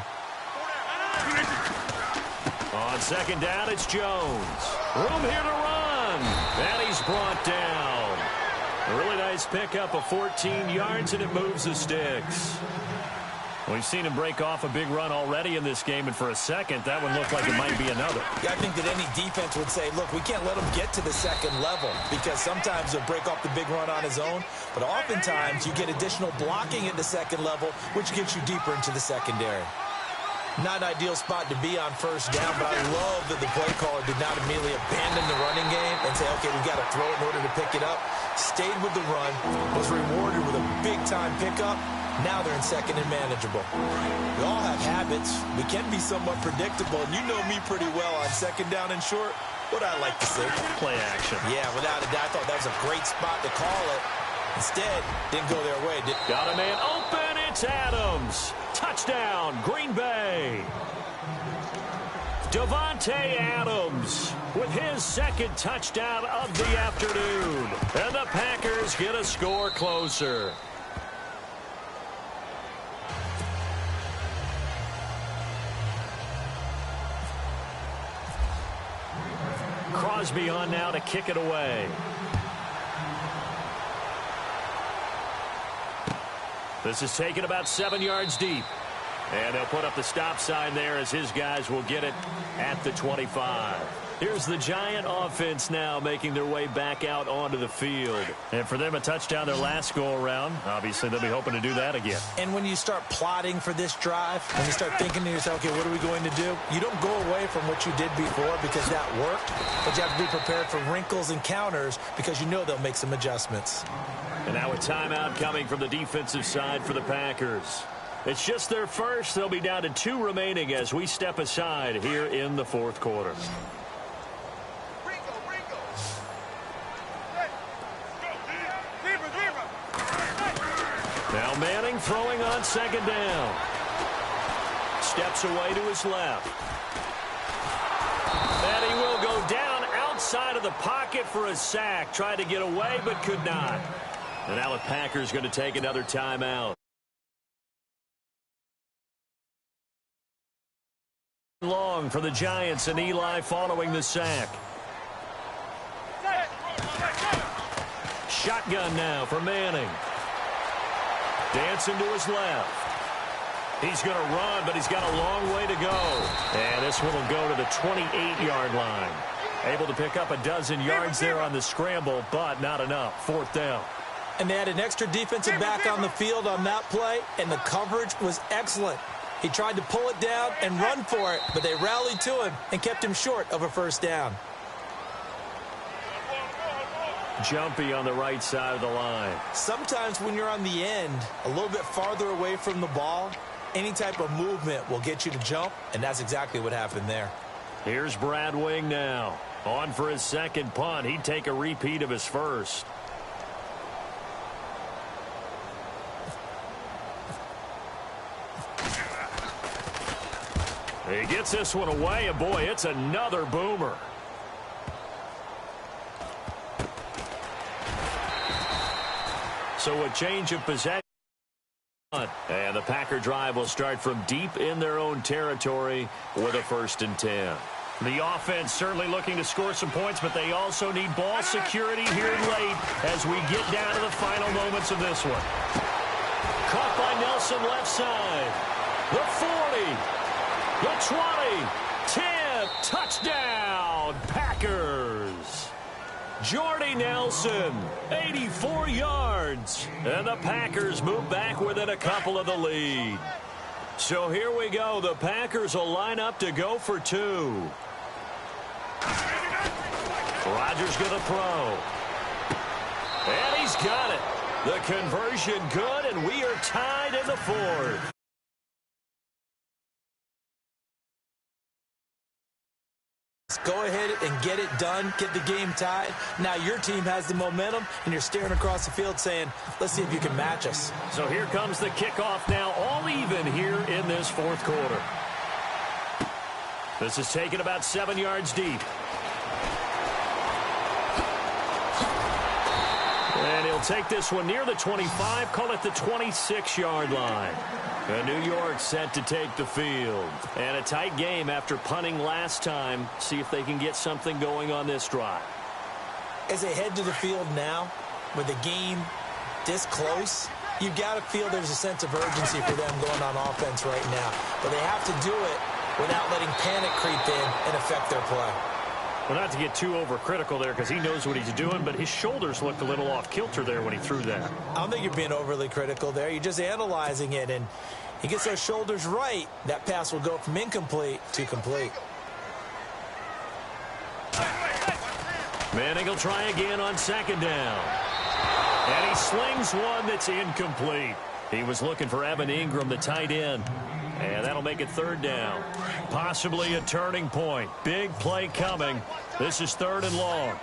On second down, it's Jones. Room here to run. And he's brought down. A really nice pickup of 14 yards, and it moves the sticks. We've seen him break off a big run already in this game, and for a second, that one looked like it might be another. Yeah, I think that any defense would say, look, we can't let him get to the second level because sometimes he'll break off the big run on his own, but oftentimes you get additional blocking at the second level, which gets you deeper into the secondary. Not an ideal spot to be on first down, but I love that the play caller did not immediately abandon the running game and say, okay, we've got to throw it in order to pick it up. Stayed with the run, was rewarded with a big-time pickup. Now they're in second and manageable. We all have habits. We can be somewhat predictable, and you know me pretty well on second down and short. What I like to see. Play action. Yeah, without a doubt, I thought that was a great spot to call it. Instead, didn't go their way. Got a man open. It's Adams. Touchdown, Green Bay. Davante Adams with his second touchdown of the afternoon. And the Packers get a score closer. Crosby on now to kick it away. This is taken about 7 yards deep. And they'll put up the stop sign there as his guys will get it at the 25. Here's the Giant offense now making their way back out onto the field. And for them, a touchdown their last go-around. Obviously, they'll be hoping to do that again. And when you start plotting for this drive, when you start thinking to yourself, okay, what are we going to do? You don't go away from what you did before because that worked, but you have to be prepared for wrinkles and counters because you know they'll make some adjustments. And now a timeout coming from the defensive side for the Packers. It's just their first. They'll be down to 2 remaining as we step aside here in the fourth quarter. Now Manning throwing on second down. Steps away to his left. And he will go down outside of the pocket for a sack. Tried to get away but could not. And now the Packers going to take another timeout. Long for the Giants and Eli following the sack. Shotgun now for Manning. Dancing to his left. He's going to run, but he's got a long way to go. And this one will go to the 28-yard line. Able to pick up a dozen yards there on the scramble, but not enough. Fourth down. And they had an extra defensive back on the field on that play, and the coverage was excellent. He tried to pull it down and run for it, but they rallied to him and kept him short of a first down. Jumpy on the right side of the line. Sometimes when you're on the end, a little bit farther away from the ball, any type of movement will get you to jump, and that's exactly what happened there. Here's Brad Wing now. On for his second punt. He'd take a repeat of his first. He gets this one away, and boy, it's another boomer. So a change of possession. And the Packer drive will start from deep in their own territory with a 1st and 10. The offense certainly looking to score some points, but they also need ball security here late as we get down to the final moments of this one. Caught by Nelson left side. The 40. The 20, 10, touchdown, Packers. Jordy Nelson, 84 yards. And the Packers move back within a couple of the lead. So here we go. The Packers will line up to go for 2. Rodgers going to throw. And he's got it. The conversion good, and we are tied in the 4th. Go ahead and get it done, get the game tied. Now your team has the momentum, and you're staring across the field saying, let's see if you can match us. So here comes the kickoff now, all even here in this 4th quarter. This is taken about 7 yards deep. And he'll take this one near the 25, call it the 26-yard line. And New York set to take the field. And a tight game after punting last time. See if they can get something going on this drive. As they head to the field now, with a game this close, you've got to feel there's a sense of urgency for them going on offense right now. But they have to do it without letting panic creep in and affect their play. Well, not to get too overcritical there because he knows what he's doing, but his shoulders looked a little off kilter there when he threw that. I don't think you're being overly critical there. You're just analyzing it, and he gets those shoulders right. That pass will go from incomplete to complete. Manning will try again on second down. And he slings one that's incomplete. He was looking for Evan Ingram, the tight end. And that'll make it third down. Possibly a turning point. Big play coming. This is third and long.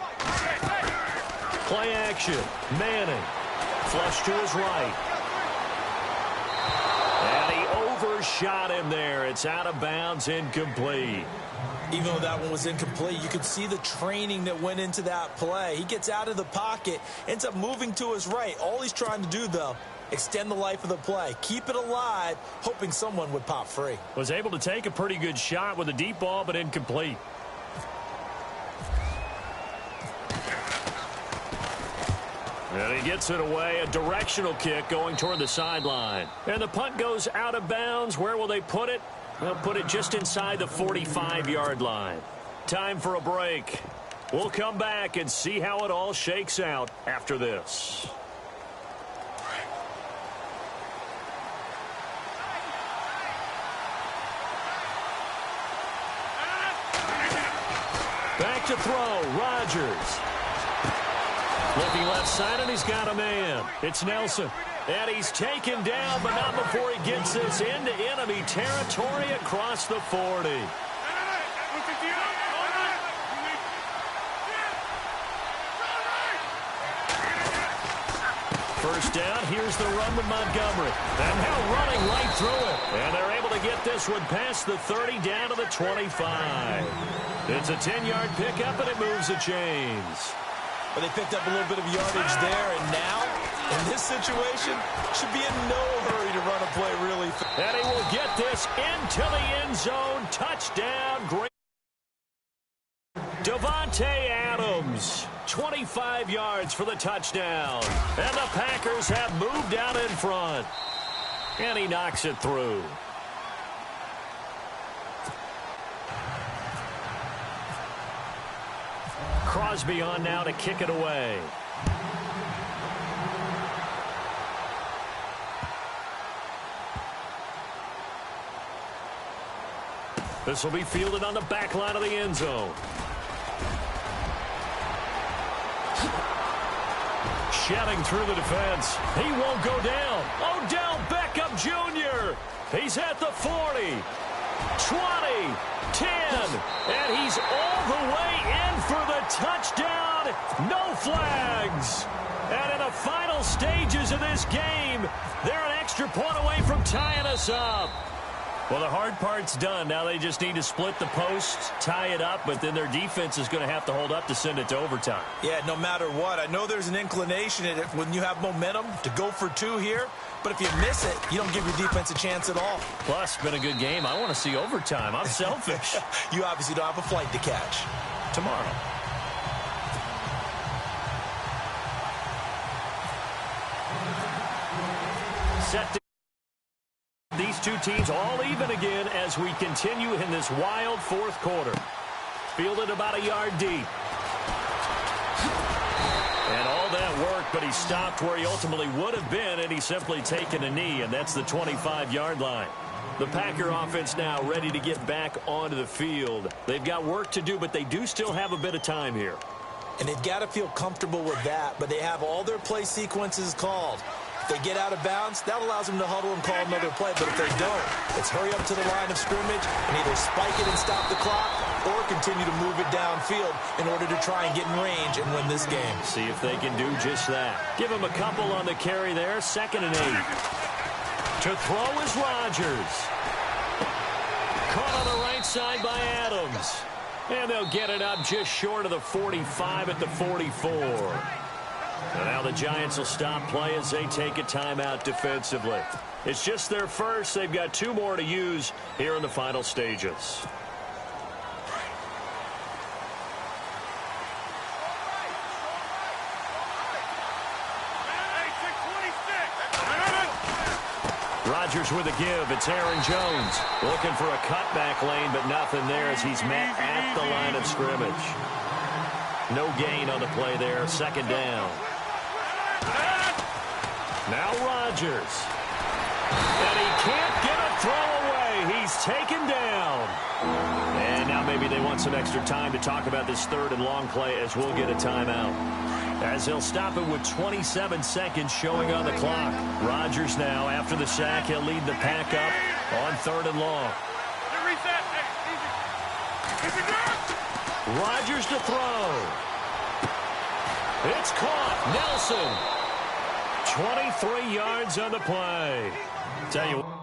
Play action. Manning. Flush to his right. And he overshot him there. It's out of bounds, incomplete. Even though that one was incomplete, you could see the training that went into that play. He gets out of the pocket, ends up moving to his right. All he's trying to do, though, extend the life of the play. Keep it alive, hoping someone would pop free. Was able to take a pretty good shot with a deep ball, but incomplete. And he gets it away, a directional kick going toward the sideline. And the punt goes out of bounds. Where will they put it? They'll put it just inside the 45-yard line. Time for a break. We'll come back and see how it all shakes out after this. Back to throw, Rodgers. Looking left side, and he's got a man. It's Nelson. And he's taken down, but not before he gets this into enemy territory across the 40. First down, here's the run with Montgomery. And now running right through it. And they're able to get this one past the 30 down to the 25. It's a 10-yard pickup, and it moves the chains. But they picked up a little bit of yardage there, and now, in this situation, should be in no hurry to run a play really fast. And he will get this into the end zone. Touchdown. Great. Davante Adams, 25 yards for the touchdown. And the Packers have moved out in front. And he knocks it through. Crosby on now to kick it away. This will be fielded on the back line of the end zone. Shedding through the defense. He won't go down. Odell Beckham Jr. He's at the 40, 20, 10, and he's all the way in for the touchdown. No flags. And in the final stages of this game, they're an extra point away from tying us up. Well, the hard part's done. Now they just need to split the posts, tie it up, but then their defense is going to have to hold up to send it to overtime. Yeah, no matter what. I know there's an inclination in it when you have momentum to go for two here, but if you miss it, you don't give your defense a chance at all. Plus, it's been a good game. I want to see overtime. I'm selfish. You obviously don't have a flight to catch. Tomorrow. Set to these two teams all even again as we continue in this wild fourth quarter. Fielded about a yard deep. And all that work, but he stopped where he ultimately would have been, and he's simply taken a knee, and that's the 25-yard line. The Packer offense now ready to get back onto the field. They've got work to do, but they do still have a bit of time here. And they've got to feel comfortable with that, but they have all their play sequences called. If they get out of bounds, that allows them to huddle and call another play. But if they don't, it's hurry up to the line of scrimmage and either spike it and stop the clock or continue to move it downfield in order to try and get in range and win this game. See if they can do just that. Give them a couple on the carry there. 2nd and 8. To throw is Rodgers. Caught on the right side by Adams. And they'll get it up just short of the 45 at the 44. And now the Giants will stop play as they take a timeout defensively. It's just their first. They've got 2 more to use here in the final stages. Rodgers with a give. It's Aaron Jones looking for a cutback lane, but nothing there as he's met at the line of scrimmage. No gain on the play there. Second down. Now Rodgers. And he can't get a throw away. He's taken down. And now maybe they want some extra time to talk about this third and long play as we'll get a timeout. As they'll stop it with 27 seconds showing on the clock. Rodgers now, after the sack, he'll lead the pack up on third and long. Rodgers to throw. It's caught. Nelson. 23 yards on the play. Tell you what.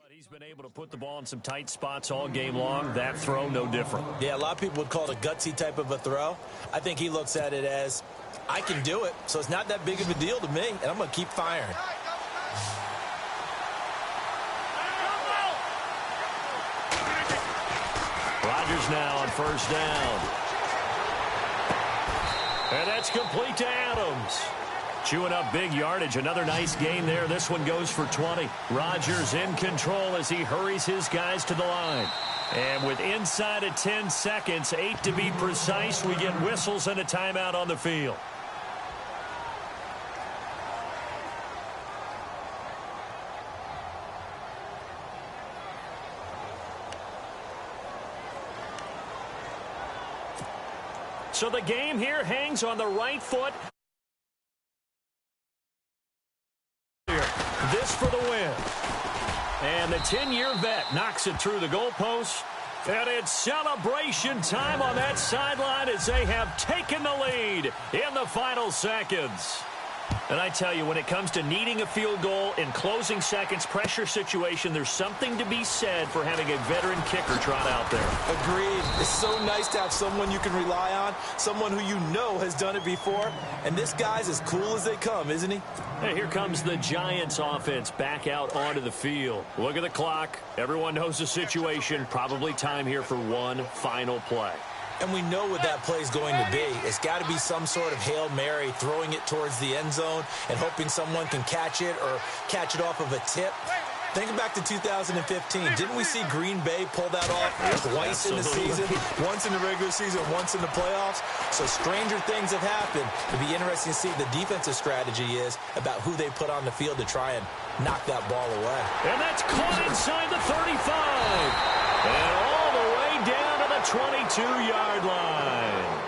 He's been able to put the ball in some tight spots all game long. That throw, no different. Yeah, a lot of people would call it a gutsy type of a throw. I think he looks at it as, I can do it, so it's not that big of a deal to me, and I'm going to keep firing. Rodgers now on first down. And that's complete to Adams. Chewing up big yardage. Another nice gain there. This one goes for 20. Rodgers in control as he hurries his guys to the line. And with inside of 10 seconds, 8 to be precise, we get whistles and a timeout on the field. So the game here hangs on the right foot. This for the win. And the 10-year vet knocks it through the goalpost. And it's celebration time on that sideline as they have taken the lead in the final seconds. And I tell you, when it comes to needing a field goal in closing seconds, pressure situation, there's something to be said for having a veteran kicker trot out there. Agreed. It's so nice to have someone you can rely on, someone who you know has done it before. And this guy's as cool as they come, isn't he? Hey, here comes the Giants offense back out onto the field. Look at the clock. Everyone knows the situation. Probably time here for one final play. And we know what that play is going to be. It's got to be some sort of Hail Mary, throwing it towards the end zone and hoping someone can catch it or catch it off of a tip. Think back to 2015. Didn't we see Green Bay pull that off twice in the season? Once in the regular season, once in the playoffs. So stranger things have happened. It'll be interesting to see what the defensive strategy is about who they put on the field to try and knock that ball away. And that's caught inside the 35. And all the way down to the 22-yard line.